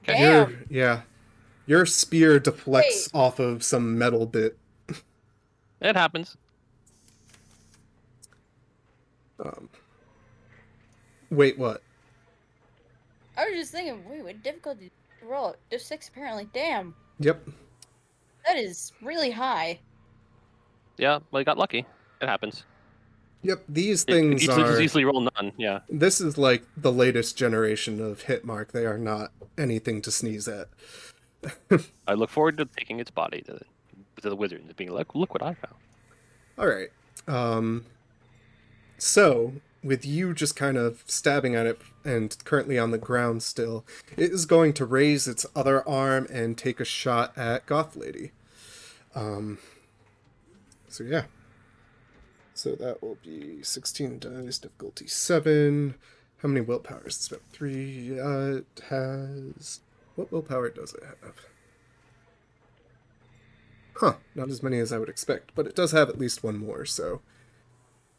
Damn. Your spear deflects off of some metal bit. It happens. Wait, what? I was just thinking, wait, what difficulty did you roll? Just 6 apparently. Damn. Yep. That is really high. Yeah, well, you got lucky. It happens. Yep, these things You are... just easily roll none, yeah. This is like the latest generation of Hitmark. They are not anything to sneeze at. I look forward to taking its body to the wizard and being like, look what I found. Alright. So, with you just kind of stabbing at it and currently on the ground still, it is going to raise its other arm and take a shot at Goth Lady. So yeah. So that will be 16 dice, difficulty 7. How many willpowers? It's about 3. It has... What willpower does it have? Huh, not as many as I would expect, but it does have at least one more, so...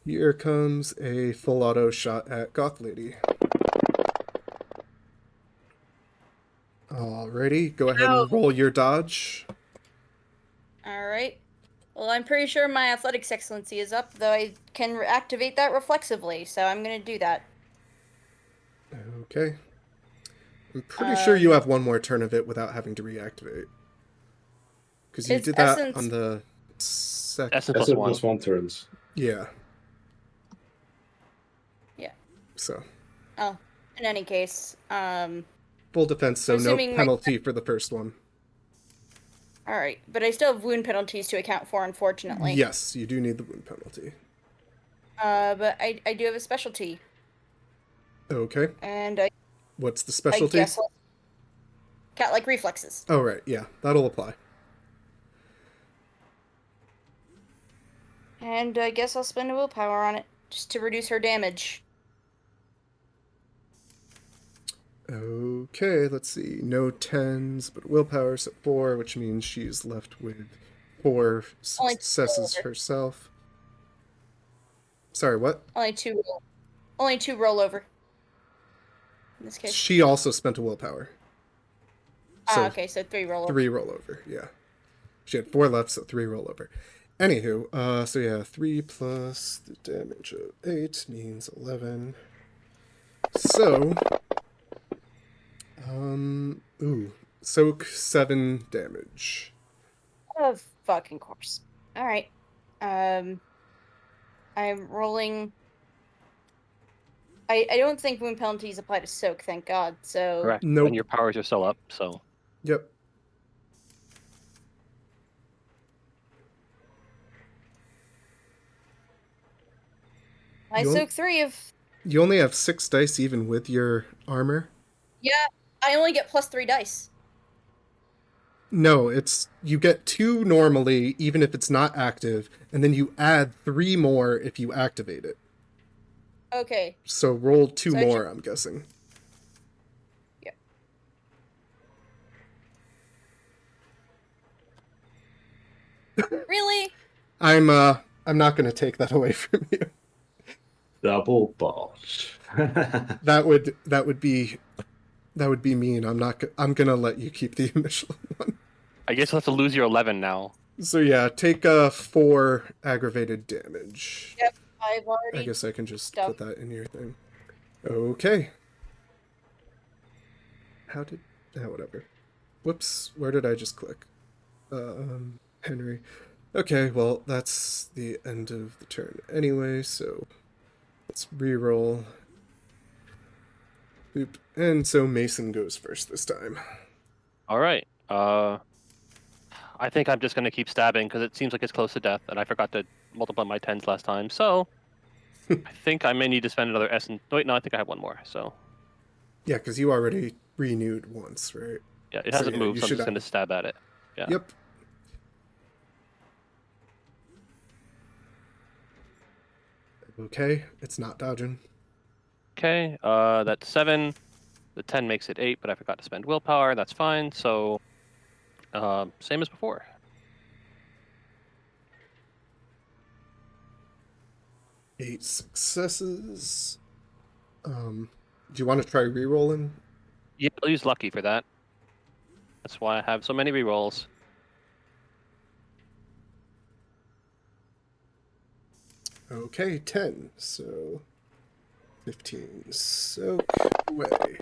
Here comes a full auto shot at Goth Lady. Alrighty, go ahead and roll your dodge. Alright. Well, I'm pretty sure my athletics excellency is up, though I can activate that reflexively, so I'm gonna do that. Okay. I'm pretty sure you have one more turn of it without having to reactivate. Because you It's did that essence- on the second... Essence that's plus 1. plus 1 turns. Yeah. Yeah. So, Oh, in any case, full defense, so I'm no assuming penalty for the first one. all right, but I still have wound penalties to account for, unfortunately. Yes, you do need the wound penalty. But I do have a specialty, Okay. and What's the I specialty? guess cat-like reflexes. Oh, right. Yeah, that'll apply. And I guess I'll spend a willpower on it, just to reduce her damage. Okay, let's see. No 10s, but willpower's at 4, which means she's left with 4 Only two successes rollover. herself. Sorry, what? Only two rollover. In this case. She also spent a willpower. So Okay, so 3 rollover. 3 rollover, yeah. She had 4 left, so 3 rollover. Anywho, so yeah, 3 plus the damage of 8 means 11. So, soak 7 damage. Of fucking course. Alright. I'm rolling. I don't think wound penalties apply to soak, thank God, so. Correct. Nope. And your powers are still up, so. Yep. I You soak 3 of. You only have 6 dice even with your armor? Yeah, I only get plus 3 dice. No, you get 2 normally, even if it's not active, and then you add 3 more if you activate it. Okay. So roll 2 So more, I'm guessing. Yeah. Really? I'm not gonna take that away from you. Double balls. That would be mean. I'm gonna let you keep the initial one. I guess you'll have to lose your 11 now. So yeah, take 4 aggravated damage. Yep, I've already. I guess I can just stuff. put that in your thing. Okay. Whatever. Whoops, where did I just click? Henry. Okay, well, that's the end of the turn anyway, so let's re-roll. Boop. And so Mason goes first this time. All right. I think I'm just going to keep stabbing because it seems like it's close to death, and I forgot to multiply my 10s last time. So I think I may need to spend another essence. Wait, no, I think I have one more. So Yeah, because you already renewed once, right? yeah, it So, hasn't yeah, moved, you so I'm should just going to have- stab at it. Yeah. Yep. Okay, it's not dodging. Okay. That's 7. The 10 makes it 8, but I forgot to spend willpower. That's fine. So same as before. Eight successes. Do you want to try re-rolling? Yeah, I'll use lucky for that. That's why I have so many rerolls. Okay, 10. So 15. Soak away.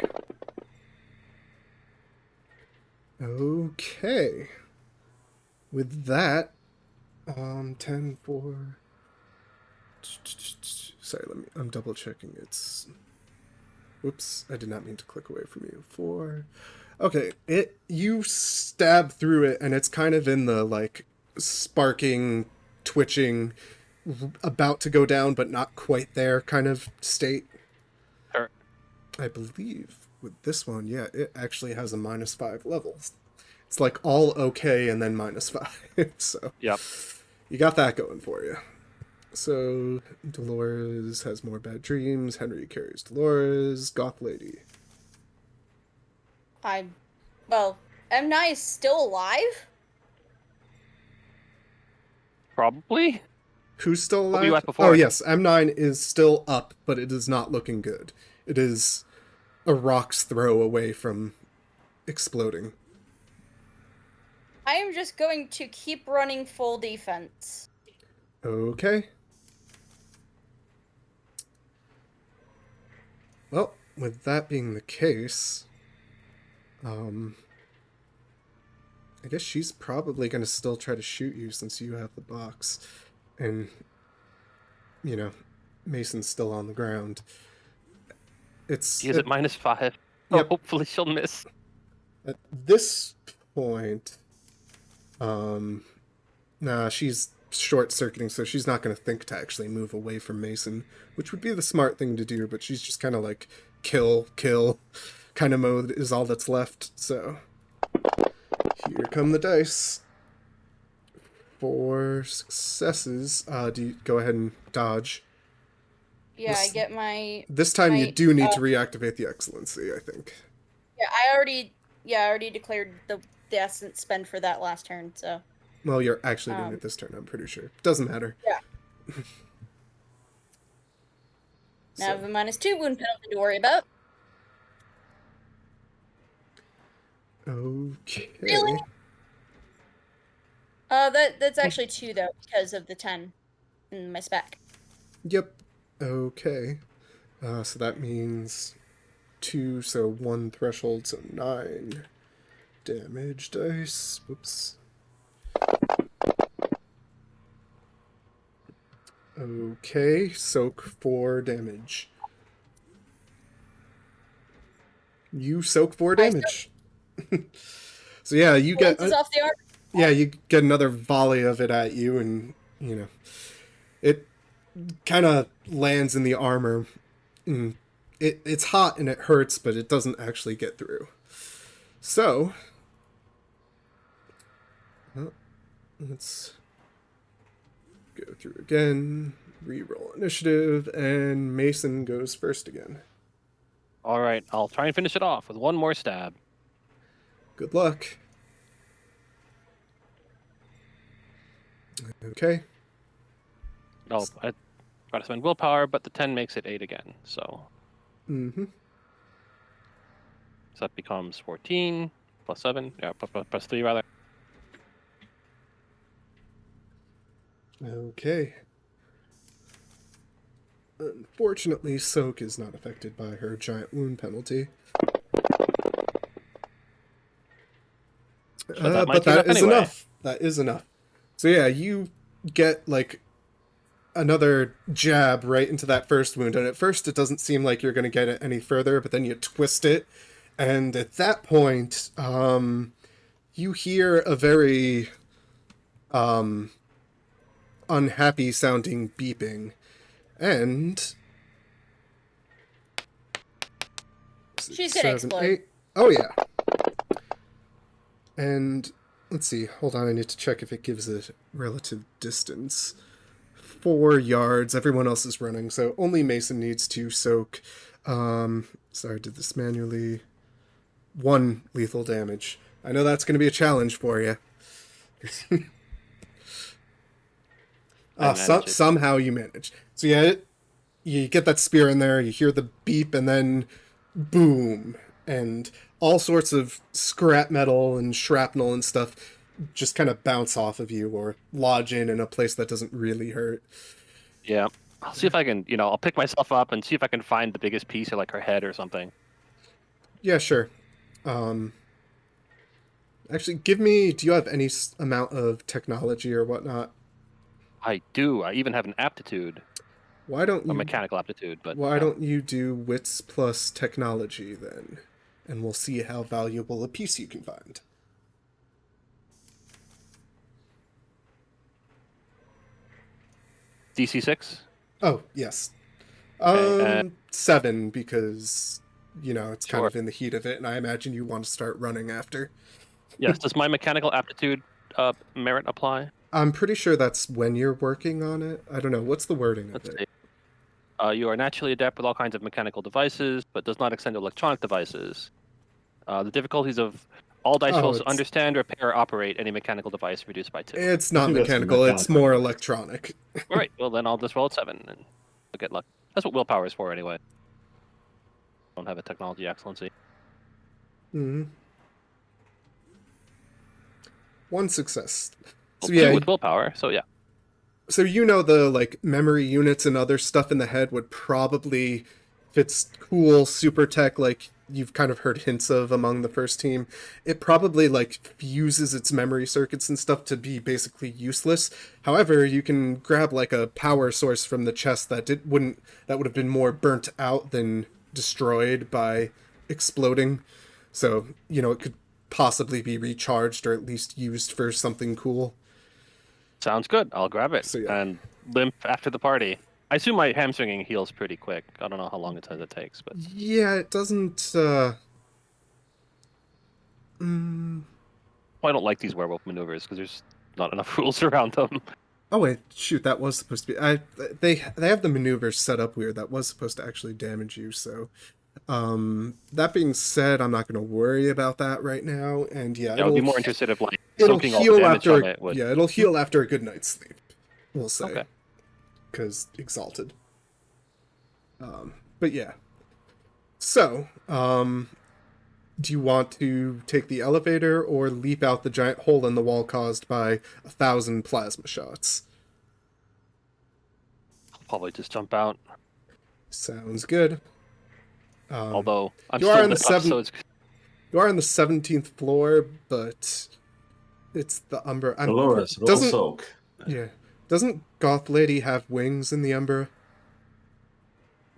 Okay. With that, 10 for. Sorry, I'm double checking. It's. Whoops, I did not mean to click away from you. 4. Okay, you stab through it, and it's kind of in the like sparking, twitching, about to go down but not quite there kind of state. Sure. I believe with this one, yeah, it actually has a -5 levels. It's like all okay and then -5. So Yep. you got that going for you. So Dolores has more bad dreams. Henry carries Dolores. Goth lady. Well, M9 is still alive? Probably. Who's still alive? What were you at before? Oh yes, M9 is still up, but it is not looking good. It is a rock's throw away from exploding. I am just going to keep running full defense. Okay. Well, with that being the case, I guess she's probably going to still try to shoot you since you have the box. And, Mason's still on the ground. It's He is at -5. Oh, Yep. hopefully she'll miss. at this point. Nah, she's short-circuiting, so she's not going to think to actually move away from Mason, which would be the smart thing to do, but she's just kind of like kill kind of mode is all that's left. So here come the dice. 4 successes. Do you go ahead and dodge? Yeah, I get my. This time you My, do need to reactivate the excellency, I think. Yeah, I already declared the essence spend for that last turn. So Well, you're actually doing it this turn, I'm pretty sure. Doesn't matter. Yeah. Now I have a -2 wound penalty to worry about. Okay. Really? That's actually 2 though because of the 10 in my spec. Yep. Okay. So that means 2, so 1 threshold, so 9 damage dice. Whoops. Okay, soak 4 damage. You soak 4 damage. So yeah, you get Glances off the arm. yeah, you get another volley of it at you, and you know it kind of lands in the armor. And it's hot and it hurts, but it doesn't actually get through. So let's go through again, reroll initiative, and Mason goes first again. All right, I'll try and finish it off with one more stab. Good luck. Okay. Oh, I gotta spend willpower, but the 10 makes it 8 again. So that becomes 14 plus 7. Yeah, plus 3 rather. Okay. Unfortunately, Soak is not affected by her giant wound penalty. But that is enough. That is enough. So yeah, you get like another jab right into that first wound, and at first it doesn't seem like you're going to get it any further, but then you twist it, and at that point, you hear a very unhappy sounding beeping, and She's gonna explode. 8. Oh yeah. And let's see, hold on, I need to check if it gives a relative distance. 4 yards, everyone else is running, so only Mason needs to soak. Sorry, I did this manually. 1 lethal damage. I know that's going to be a challenge for you. Somehow you manage. So yeah, you get that spear in there, you hear the beep, and then boom, and all sorts of scrap metal and shrapnel and stuff just kind of bounce off of you or lodge in a place that doesn't really hurt. Yeah. I'll see if I can, I'll pick myself up and see if I can find the biggest piece or like her head or something. Yeah, sure. Actually, do you have any amount of technology or whatnot? I do. I even have an aptitude. Why don't you... A mechanical aptitude, but... Why don't you do wits plus technology then? And we'll see how valuable a piece you can find. DC 6? Oh, yes. Okay, 7, because, it's kind Sure. of in the heat of it, and I imagine you want to start running after. Yes, does my mechanical aptitude merit apply? I'm pretty sure that's when you're working on it. I don't know. What's the wording of it? You are naturally adept with all kinds of mechanical devices, but does not extend to electronic devices. The difficulties of all dice rolls to understand, repair, or operate any mechanical device reduced by 2. It's not mechanical, it's more electronic. All right, well then I'll just roll at 7 and I'll get luck. That's what willpower is for anyway. I don't have a technology excellency. 1 success. So yeah, 2 with willpower, so yeah. So the memory units and other stuff in the head would probably, if it's cool super tech like you've kind of heard hints of among the first team, it probably fuses its memory circuits and stuff to be basically useless. However, you can grab a power source from the chest that would have been more burnt out than destroyed by exploding. So, you know, it could possibly be recharged or at least used for something cool. Sounds good. I'll grab it So, yeah. and limp after the party. I assume my hamstringing heals pretty quick. I don't know how long it says it takes, but Yeah, it doesn't, I don't like these werewolf maneuvers because there's not enough rules around them. Oh wait, shoot, that was supposed to be. They have the maneuvers set up weird. That was supposed to actually damage you. So, that being said, I'm not going to worry about that right now. And yeah, I would be more interested if like it'll soaking all the heal damage after. from it would. Yeah, it'll heal after a good night's sleep. We'll say, Okay. because exalted. But yeah. So, do you want to take the elevator or leap out the giant hole in the wall caused by 1,000 plasma shots? I'll probably just jump out. Sounds good. Although I'm you are still on the lit up, so it's You are on the 17th floor, but it's the Umbra. Dolores, roll soak. Yeah. Doesn't Goth Lady have wings in the Umbra?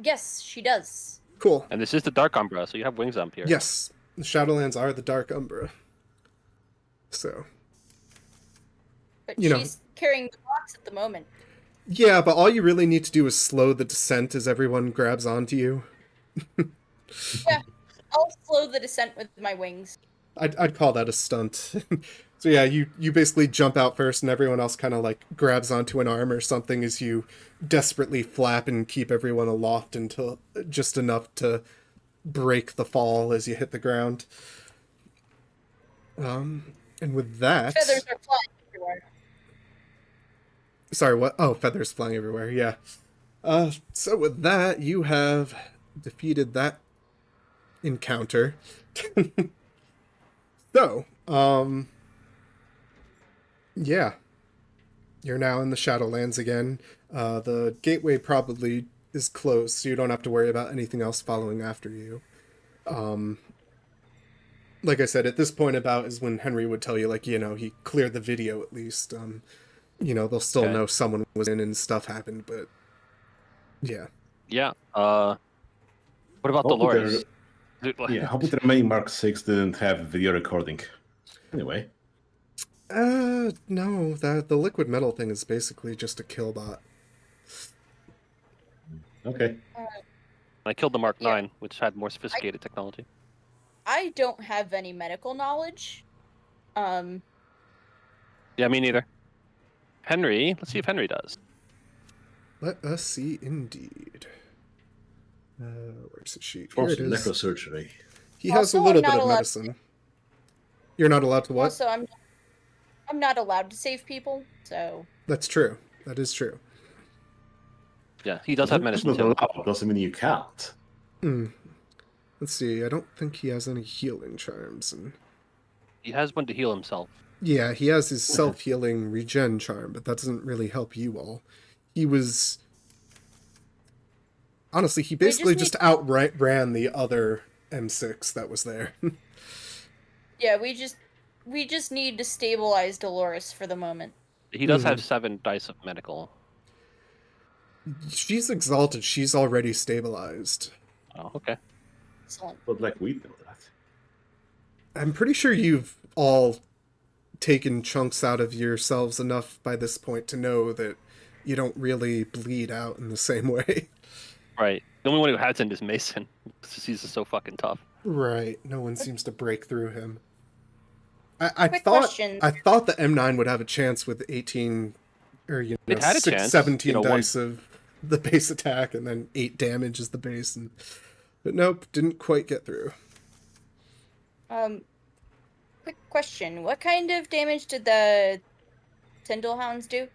Yes, she does. Cool. and this is the Dark Umbra, so you have wings up here. Yes. The Shadowlands are the Dark Umbra. So. But You know. she's carrying the box at the moment. Yeah, but all you really need to do is slow the descent as everyone grabs onto you. Yeah, I'll slow the descent with my wings. I'd call that a stunt. So yeah, you basically jump out first and everyone else kind of like grabs onto an arm or something as you desperately flap and keep everyone aloft until just enough to break the fall as you hit the ground. And with that... Feathers are flying everywhere. Sorry, what? Oh, feathers flying everywhere, yeah. So with that, you have defeated that encounter. So, yeah. You're now in the Shadowlands again. The gateway probably is closed, so you don't have to worry about anything else following after you. Like I said, at this point about is when Henry would tell you, like, you know, he cleared the video at least. You know, they'll still know someone was in and stuff happened, but yeah. Yeah. What about Dolores? Yeah, how about the remaining Mark 6 didn't have video recording? Anyway. No, the liquid metal thing is basically just a kill bot. Okay. I killed the Mark Yeah. 9, which had more sophisticated technology. I don't have any medical knowledge. Yeah, me neither. Henry, let's see if Henry does. Let us see indeed. Where's the sheet? For Here it is. necrosurgery. He has a Also, little I'm bit not of allowed medicine. You're not allowed to what? Also, I'm not allowed to save people, so That's true. That is true. Yeah, he does have medicine too. Doesn't mean you can't. Let's see. I don't think he has any healing charms. And He has one to heal himself. yeah, he has his self-healing regen charm, but that doesn't really help you all. He was... Honestly, he basically just outran the other M6 that was there. yeah, we just need to stabilize Dolores for the moment. He does have 7 dice of medical. She's exalted. She's already stabilized. Oh, okay. Excellent. But like we know that. I'm pretty sure you've all taken chunks out of yourselves enough by this point to know that you don't really bleed out in the same way. Right. The only one who hasn't is Mason. He's just so fucking tough. Right. No one seems to break through him. I Quick thought question. I thought the M9 would have a chance with 18 or It had a chance. 17 You know, dice of the base attack and then 8 damage is the base, but nope, didn't quite get through. Quick question. What kind of damage did the Tyndall Hounds do?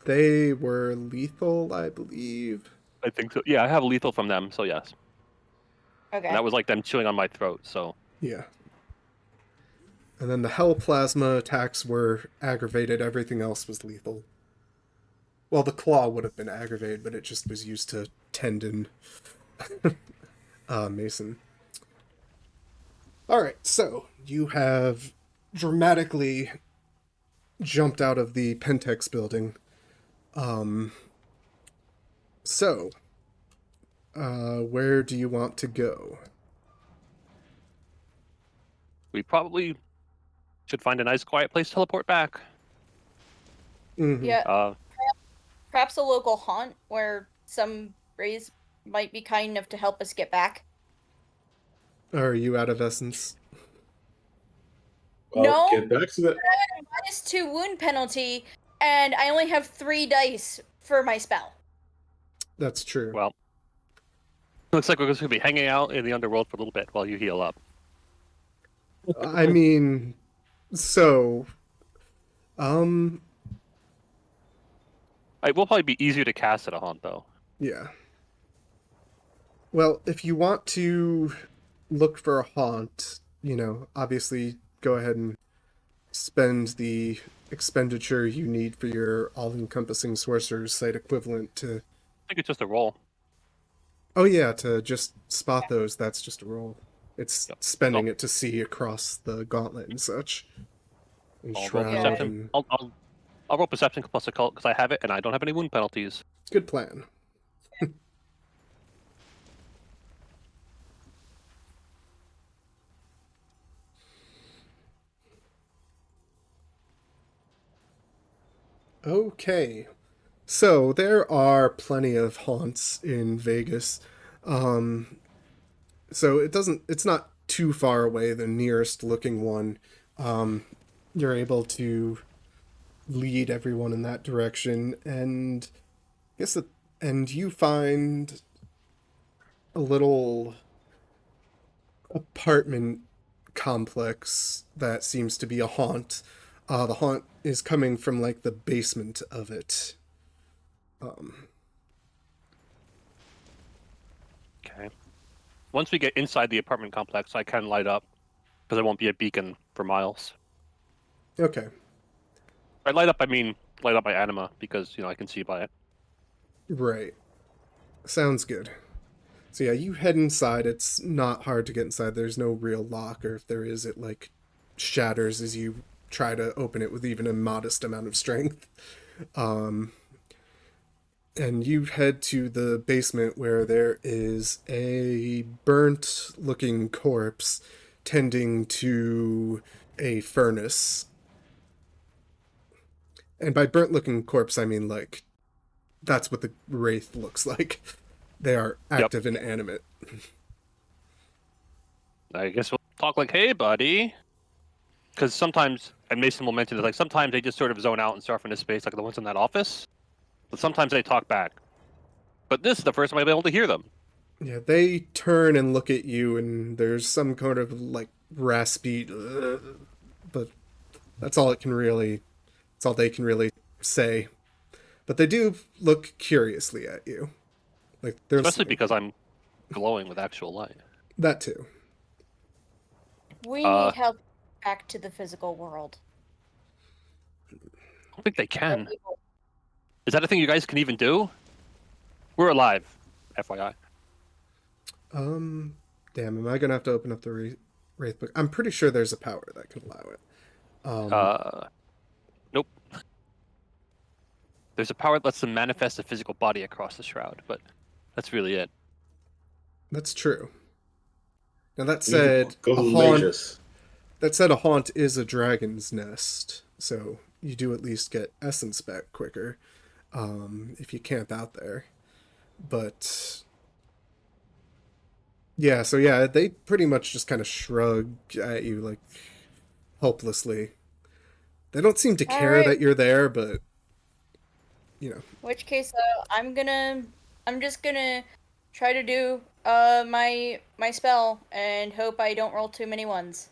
They were lethal, I believe. I think so. Yeah, I have lethal from them, so yes. Okay. And that was like them chewing on my throat, so... Yeah. And then the Hell Plasma attacks were aggravated. Everything else was lethal. Well, the claw would have been aggravated, but it just was used to tendon Mason. Alright, so you have dramatically jumped out of the Pentex building. Where do you want to go? We probably should find a nice quiet place to teleport back. Mhm. Yeah, perhaps a local haunt where some rays might be kind enough to help us get back. Are you out of essence? Well, No, get back to the. -2 wound penalty, and I only have 3 dice for my spell. That's true. Well, looks like we're just going to be hanging out in the underworld for a little bit while you heal up. I mean, so, um, It will probably be easier to cast at a haunt, though. yeah. Well, if you want to look for a haunt, obviously go ahead and spend the expenditure you need for your all-encompassing sorcerer's site equivalent to. I think it's just a roll. Oh yeah, to just spot those. That's just a roll. It's Yep. spending it to see across the gauntlet and such. And I'll roll shroud perception. and I'll roll perception plus occult because I have it and I don't have any wound penalties. good plan. Okay. So there are plenty of haunts in Vegas. So it's not too far away, the nearest looking one. You're able to lead everyone in that direction, and and you find a little apartment complex that seems to be a haunt. The haunt is coming from like the basement of it. Okay. Once we get inside the apartment complex, I can light up because I won't be a beacon for miles. Okay. By light up, I mean light up my anima because I can see by it. Right. Sounds good. So yeah, you head inside. It's not hard to get inside. There's no real lock, or if there is, it like shatters as you try to open it with even a modest amount of strength. And you head to the basement where there is a burnt looking corpse tending to a furnace. And by burnt looking corpse, I mean like that's what the wraith looks like. They are active and animate. I guess we'll talk like, hey, buddy. Because sometimes, and Mason will mention it, like sometimes they just sort of zone out and surf into space, like the ones in that office. But sometimes they talk back. But this is the first time I've been able to hear them. Yeah, they turn and look at you, and there's some kind of like raspy, but that's all it can really. That's all they can really say. But they do look curiously at you, like they're Especially listening. because I'm glowing with actual light. That too. We need help back to the physical world. I don't think they can. People- Is that a thing you guys can even do? We're alive, FYI. Damn, am I gonna have to open up the wraith book? I'm pretty sure there's a power that can allow it. Nope. There's a power that lets them manifest a physical body across the shroud, but that's really it. That's true. Now that said, Go to a the haunt. mages. That said, a haunt is a dragon's nest, so you do at least get essence back quicker if you camp out there. But yeah, so yeah, they pretty much just kind of shrug at you like helplessly. They don't seem to care Alright. that you're there, but Which case, I'm just gonna try to do my spell and hope I don't roll too many ones.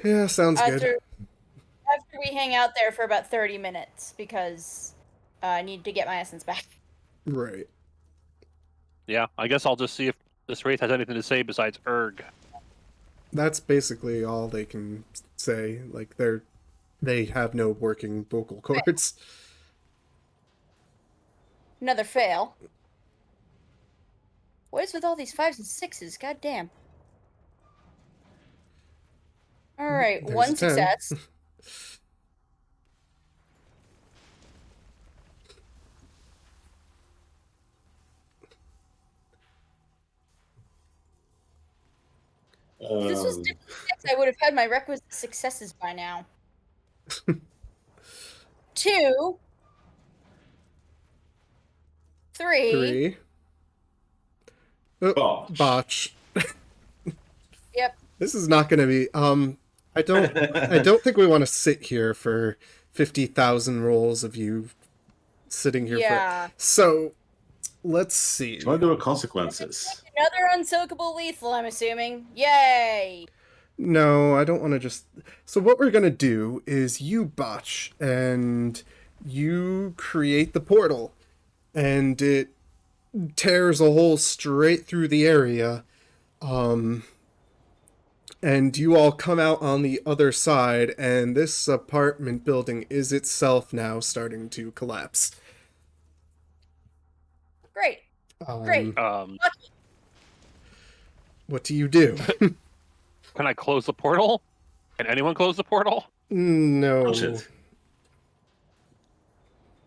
yeah, sounds good. After we hang out there for about 30 minutes because I need to get my essence back. Right. Yeah, I guess I'll just see if this wraith has anything to say besides erg. That's basically all they can say. Like they have no working vocal cords. Another fail. What is with all these 5s and 6s? God damn. Alright, There's one a 10. success. If this was Um, different six, I would have had my requisite successes by now. 2, 3. 3. Oh, Botch. botch. Yep. This is not going to be. I don't think we want to sit here for 50,000 rolls of you sitting here Yeah. for. So, let's see. What are the consequences? Another unsilkable lethal, I'm assuming. Yay! No, I don't want to just. So what we're gonna do is you botch and you create the portal, and it tears a hole straight through the area. And you all come out on the other side, and this apartment building is itself now starting to collapse. Great. Great. Lucky. What do you do? Can I close the portal? Can anyone close the portal? No. Punch it.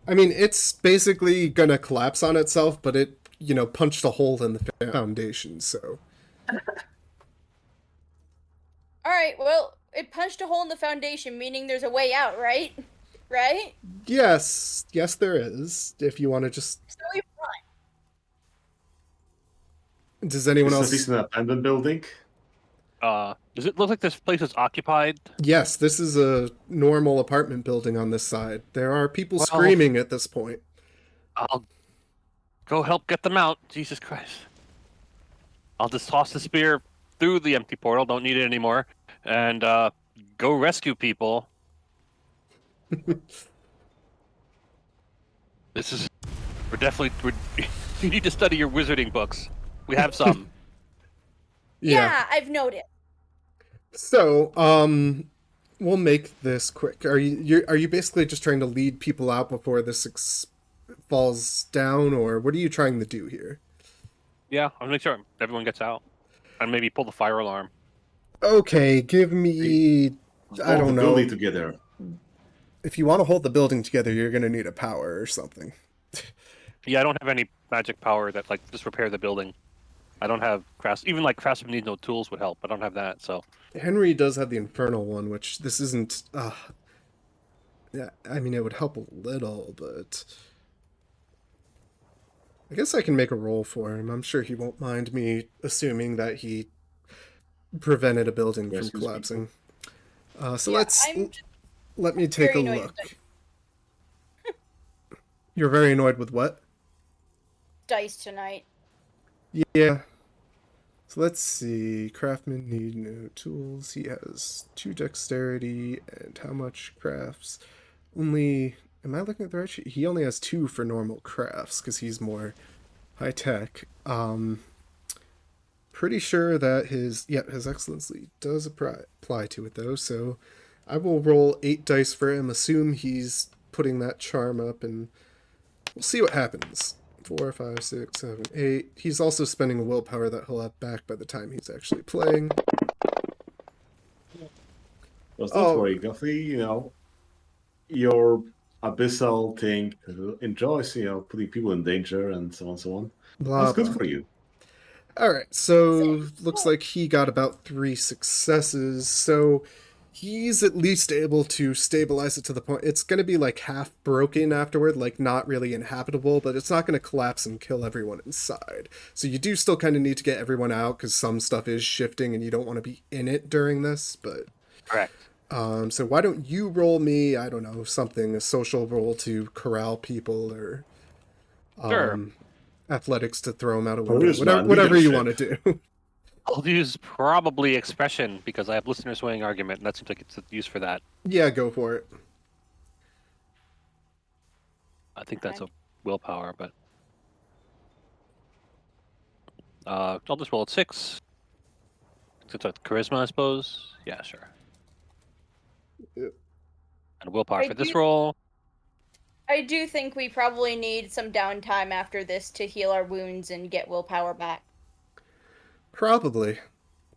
I mean, it's basically gonna collapse on itself, but it, punched a hole in the foundation, so. Alright, well, it punched a hole in the foundation, meaning there's a way out, right? Right? Yes, there is. If you want to just. So we Does anyone Is else? this an abandoned building? Does it look like this place is occupied? Yes, this is a normal apartment building on this side. There are people Well- screaming at this point. I'll go help get them out. Jesus Christ. I'll just toss the spear through the empty portal, don't need it anymore, and go rescue people. This is... You need to study your wizarding books. We have some. Yeah, I've noted. So, we'll make this quick. Are you basically just trying to lead people out before this falls down, or what are you trying to do here? Yeah, I'll make sure everyone gets out. And maybe pull the fire alarm. Okay, give me. I Hold don't the know. building together. If you want to hold the building together, you're gonna need a power or something. Yeah, I don't have any magic power that, like, just repair the building. I don't have crafts. Even, like, craftsman needs no tools would help. I don't have that, so... Henry does have the infernal one, which this isn't. Yeah, I mean, it would help a little, but I guess I can make a roll for him. I'm sure he won't mind me assuming that he prevented a building from Rescues collapsing. So Yeah, let me take a very annoyed look. with You're very annoyed with what? dice tonight. Yeah. So let's see. Craftsman need no tools. He has 2 dexterity, and how much crafts? Only. Am I looking at the right sheet? He only has 2 for normal crafts because he's more high tech. Pretty sure that his excellency does apply to it though. So I will roll 8 dice for him. Assume he's putting that charm up, and we'll see what happens. 4, 5, 6, 7, 8. He's also spending a willpower that he'll have back by the time he's actually playing. Well, don't worry, Guffy. Your abyssal thing enjoys, putting people in danger and so on and so on. Blah, That's good blah. for you. Alright, so looks like he got about 3 successes, so he's at least able to stabilize it to the point. It's going to be like half broken afterward, like not really inhabitable, but it's not going to collapse and kill everyone inside. So you do still kind of need to get everyone out because some stuff is shifting and you don't want to be in it during this, but... Correct. So why don't you roll me, I don't know, something, a social roll to corral people, or Sure. athletics to throw them out a window, Charisma, whatever you leadership. want to do. I'll use probably expression because I have listener swaying argument, and that seems like it's used for that. Yeah, go for it. I think that's a willpower, but I'll just roll at 6. It's a charisma, I suppose. Yeah, sure. Yep. And willpower I for this do- roll. I do think we probably need some downtime after this to heal our wounds and get willpower back. Probably.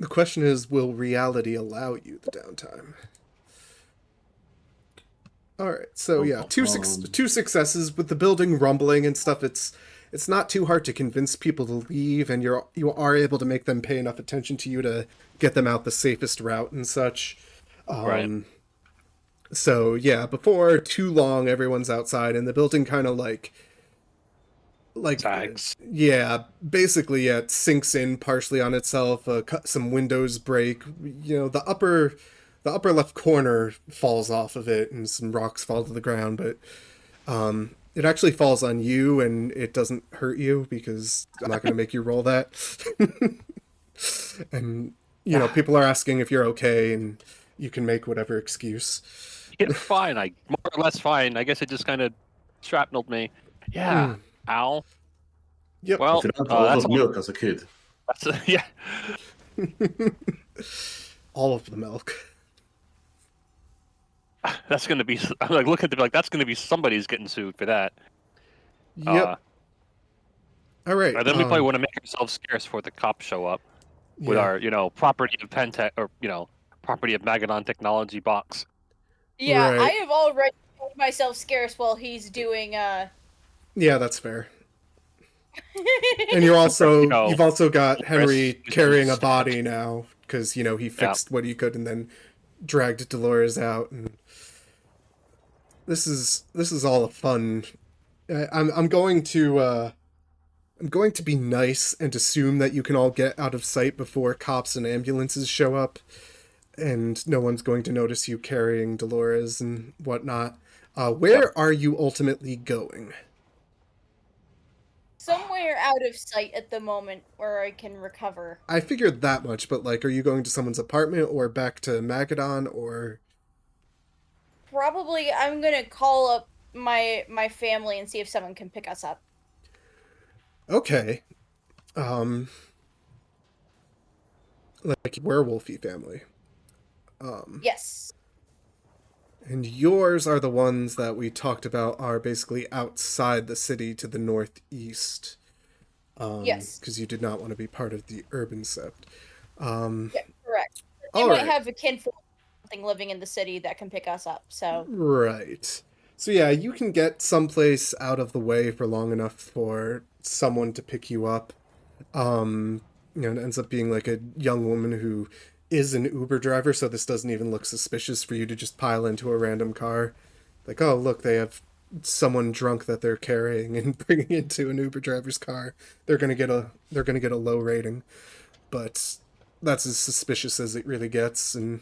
The question is, will reality allow you the downtime? Alright, so yeah, two successes with the building rumbling and stuff. it's not too hard to convince people to leave, and you are able to make them pay enough attention to you to get them out the safest route and such. Right. So yeah, before too long, everyone's outside, and the building kind of Tags. yeah, basically yeah, it sinks in partially on itself. Some windows break. You know, the upper left corner falls off of it, and some rocks fall to the ground. But it actually falls on you, and it doesn't hurt you because I'm not going to make you roll that. And you know, people are asking if you're okay, and you can make whatever excuse. Yeah, fine. I more or less fine. I guess it just kind of shrapneled me. Yeah. Ow. Yep. Well, I drank a lot that's of milk as a kid. yeah. All of the milk. That's gonna be. I'm like looking at the like. That's gonna be somebody's getting sued for that. Yep. All right. And then we probably want to make ourselves scarce before the cops show up with our, property of Pentex or property of Magadon technology box. Yeah, Right. I have already made myself scarce while he's doing Yeah, that's fair. And you've also got Henry carrying a body now because he fixed what he could and then dragged Dolores out, and this is all a fun. I'm going to be nice and assume that you can all get out of sight before cops and ambulances show up, and no one's going to notice you carrying Dolores and whatnot. Where are you ultimately going? somewhere out of sight at the moment where I can recover. I figured that much, but are you going to someone's apartment or back to Magadon or? Probably I'm gonna call up my family and see if someone can pick us up. Okay. Like werewolfy family. Yes. And yours are the ones that we talked about are basically outside the city to the northeast. Yes. Because you did not want to be part of the urban sept. Yeah, correct. They all might right. have a kinfolk something living in the city that can pick us up, so. Right. So yeah, you can get someplace out of the way for long enough for someone to pick you up. It ends up being like a young woman who is an Uber driver, so this doesn't even look suspicious for you to just pile into a random car. Like, oh, look, they have someone drunk that they're carrying and bringing into an Uber driver's car. They're gonna get a low rating, but that's as suspicious as it really gets. And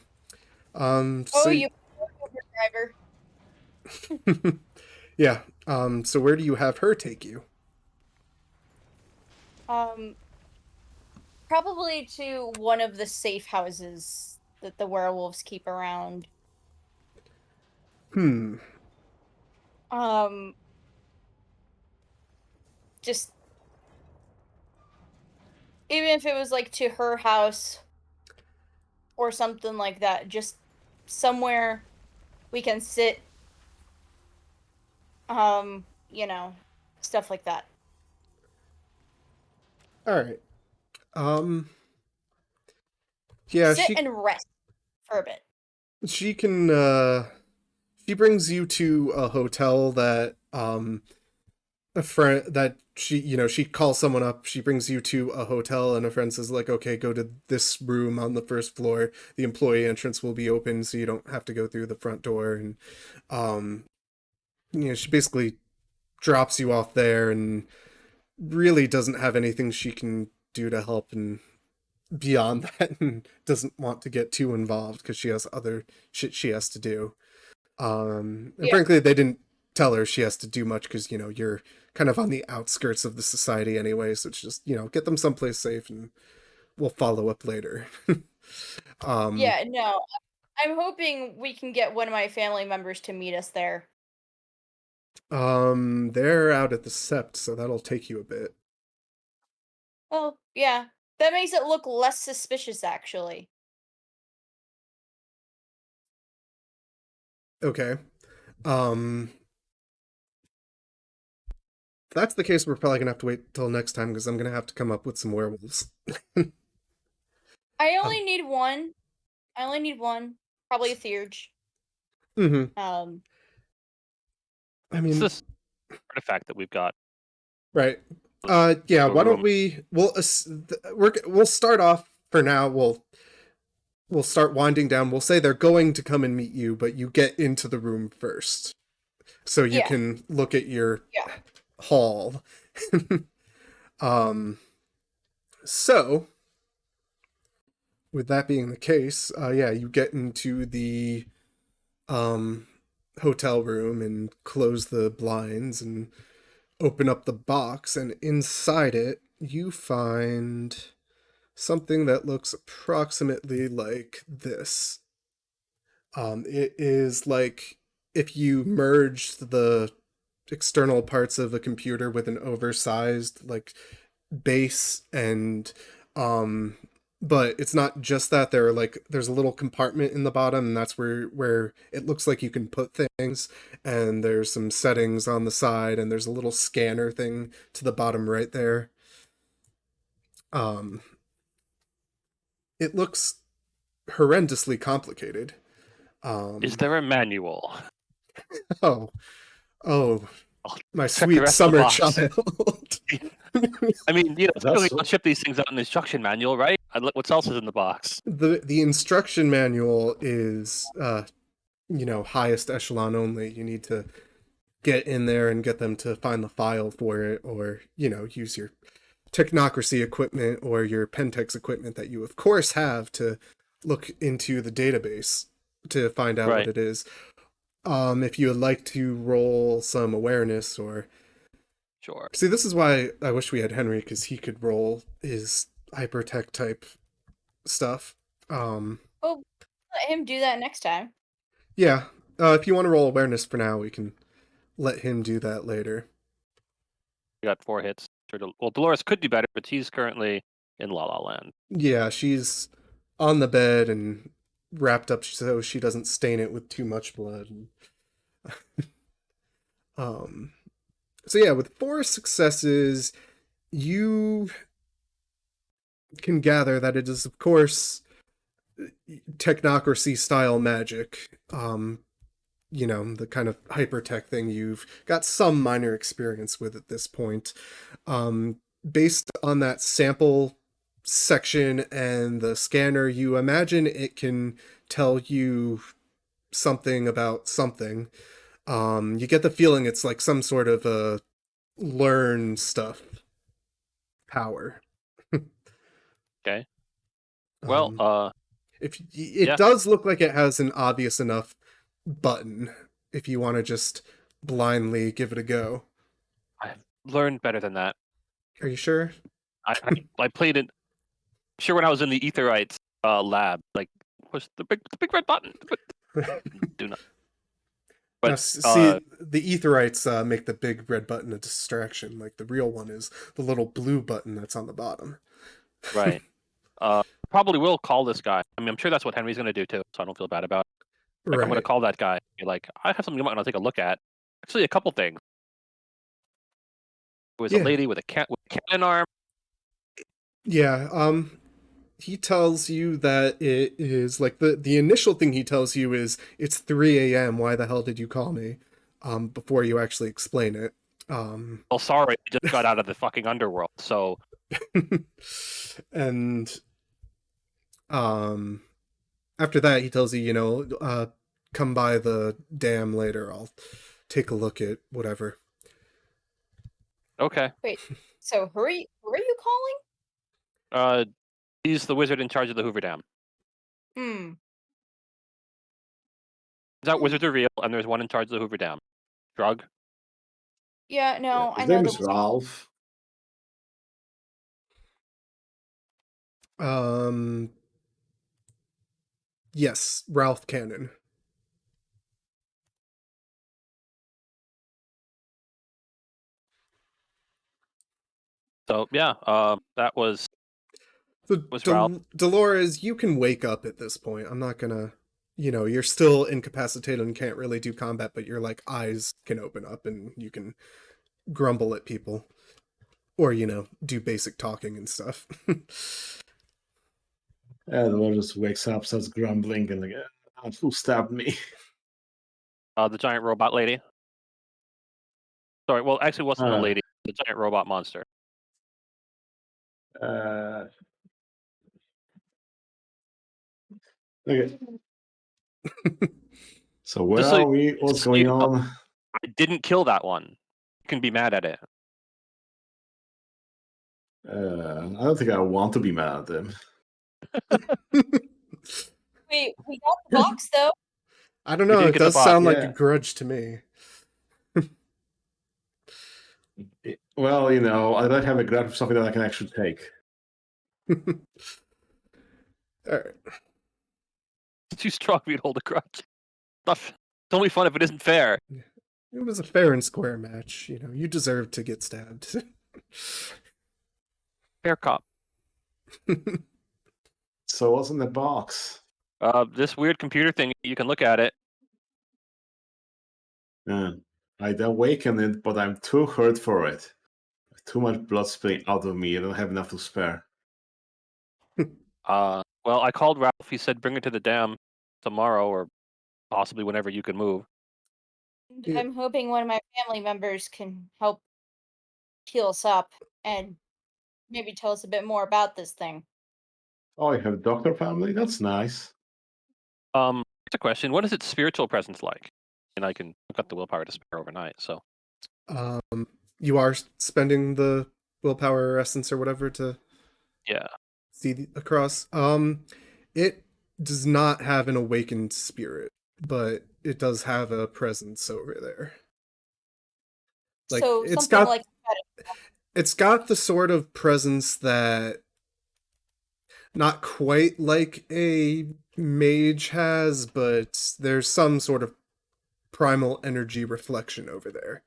You Uber driver. yeah. So where do you have her take you? Probably to one of the safe houses that the werewolves keep around. Just even if it was like to her house or something like that, just somewhere we can sit, stuff like that. All right. Yeah, sit and rest for a bit. She can she brings you to a hotel that a friend that she calls someone up. She brings you to a hotel, and a friend says like, okay, go to this room on the first floor. The employee entrance will be open, so you don't have to go through the front door. And she basically drops you off there and really doesn't have anything she can do to help and beyond that, and doesn't want to get too involved because she has other shit she has to do. And frankly, they didn't tell her she has to do much because you're kind of on the outskirts of the society anyway, so it's just get them someplace safe and we'll follow up later. Yeah, no, I'm hoping we can get one of my family members to meet us there. They're out at the sept, so that'll take you a bit. Oh, yeah. That makes it look less suspicious, actually. Okay. If that's the case, we're probably gonna have to wait till next time because I'm gonna have to come up with some werewolves. I only need one. Probably a Theurge. I mean, It's this artifact that we've got. Right. Let's Yeah. go Why don't room. we'll start off for now. We'll start winding down. We'll say they're going to come and meet you, but you get into the room first, so you Yeah. can look at your Yeah. hall. um. So, with that being the case, yeah, you get into the um hotel room and close the blinds and open up the box, and inside it you find something that looks approximately like this. It is like if you merged the external parts of a computer with an oversized like base, and um but it's not just that. There's a little compartment in the bottom, and that's where it looks like you can put things, and there's some settings on the side, and there's a little scanner thing to the bottom right there. um it looks horrendously complicated. Is um there a manual? oh oh I'll my check the sweet rest of the summer box. child. I mean, That's typically so- don't ship these things out in the instruction manual, right? What else is in the box? The instruction manual is highest echelon only. You need to get in there and get them to find the file for it, or use your technocracy equipment or your Pentex equipment that you of course have to look into the database to find out what Right. it is. If you would like to roll some awareness, or Sure. see, this is why I wish we had Henry, because he could roll his hypertech type stuff. Well, let him do that next time. Yeah. If you want to roll awareness for now, we can let him do that later. We got 4 hits. Well, Dolores could do better, but she's currently in La La Land. Yeah, she's on the bed and wrapped up so she doesn't stain it with too much blood. um so yeah, with 4 successes, you can gather that it is of course technocracy style magic. The kind of hypertech thing you've got some minor experience with at this point. Based on that sample section and the scanner, you imagine it can tell you something about something. You get the feeling it's like some sort of a learn stuff power. Okay. Well, If it yeah. does look like it has an obvious enough button, if you want to just blindly give it a go. I've learned better than that. Are you sure? I played it. Sure, when I was in the Aetherites lab, like push the big red button. But do not. Now, But see, the Aetherites make the big red button a distraction. Like the real one is the little blue button that's on the bottom. right. Probably will call this guy. I mean, I'm sure that's what Henry's going to do too, so I don't feel bad about it. Like, I'm going to Right. call that guy. Be like, I have something you might want to take a look at. Actually, a couple things. There was a Yeah. lady with a cannon arm. Yeah. He tells you that it is like the initial thing he tells you is it's 3 a.m. Why the hell did you call me? Before you actually explain it. Well, sorry, I just got out of the fucking underworld. So and after that he tells you, come by the dam later. I'll take a look at whatever. okay. So who are you calling? He's the wizard in charge of the Hoover Dam. Hmm. That wizards are real, and there's one in charge of the Hoover Dam. Drug. Yeah, no, I His know name the is Ralph. Yes, Ralph Cannon. So yeah, that was So Ralph. Dolores, you can wake up at this point. I'm not gonna, you're still incapacitated and can't really do combat, but your like eyes can open up and you can grumble at people, or do basic talking and stuff. And Dolores just wakes up, starts grumbling, and like, who stabbed me? The giant robot lady. Sorry, well, actually, it wasn't a lady. the giant robot monster. Okay. So where Just so are we? What's just so you going know, on? I didn't kill that one. You can be mad at it. I don't think I want to be mad at them. We got the box though. I don't We know. did It get the does box, sound like a yeah. grudge to me. Well, I don't have a grab of something that I can actually take. All right. It's too strong for you to hold a grudge. It's only fun if it isn't fair. It was a fair and square match. You deserve to get stabbed. Fair cop. So what's in the box? This weird computer thing, you can look at it. I'd awaken it, but I'm too hurt for it. Too much blood spilling out of me. I don't have enough to spare. Well, I called Ralph. He said bring it to the dam tomorrow or possibly whenever you can move. Yeah. I'm hoping one of my family members can help heal us up and maybe tell us a bit more about this thing. Oh, you have a doctor family? That's nice. It's a question. What is its spiritual presence like? And I've got the willpower to spare overnight, so You are spending the willpower essence or whatever to yeah. see across. It does not have an awakened spirit, but it does have a presence over there. Like So it's something got like it's got the sort of presence that not quite like a mage has, but there's some sort of primal energy reflection over there,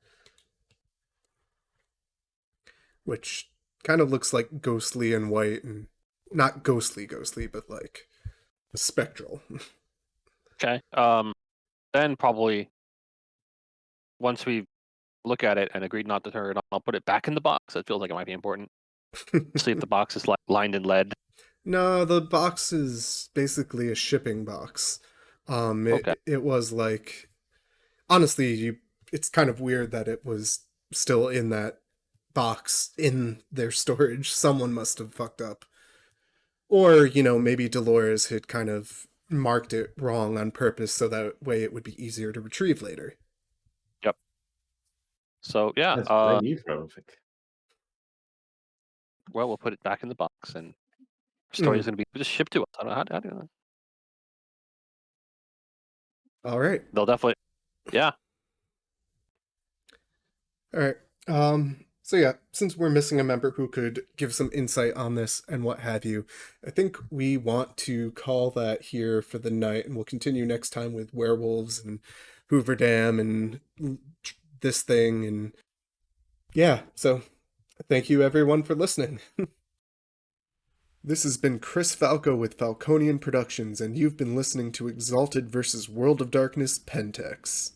which kind of looks like ghostly and white, and not ghostly, but like spectral. Okay. Then probably once we look at it and agreed not to turn it on, I'll put it back in the box. It feels like it might be important. See if the box is lined in lead. No, the box is basically a shipping box. Okay. It was like, honestly, it's kind of weird that it was still in that box in their storage. Someone must have fucked up. Or, maybe Dolores had kind of marked it wrong on purpose so that way it would be easier to retrieve later. Yep. So yeah, That's very prolific. well, we'll put it back in the box, and the story is going to be just shipped to us. I don't know how to do that. All right. They'll definitely, yeah. All right. So yeah, since we're missing a member who could give some insight on this and what have you, I think we want to call that here for the night, and we'll continue next time with werewolves and Hoover Dam and this thing. And yeah, so thank you everyone for listening. This has been Chris Falco with Falconian Productions, and you've been listening to Exalted vs. World of Darkness Pentex.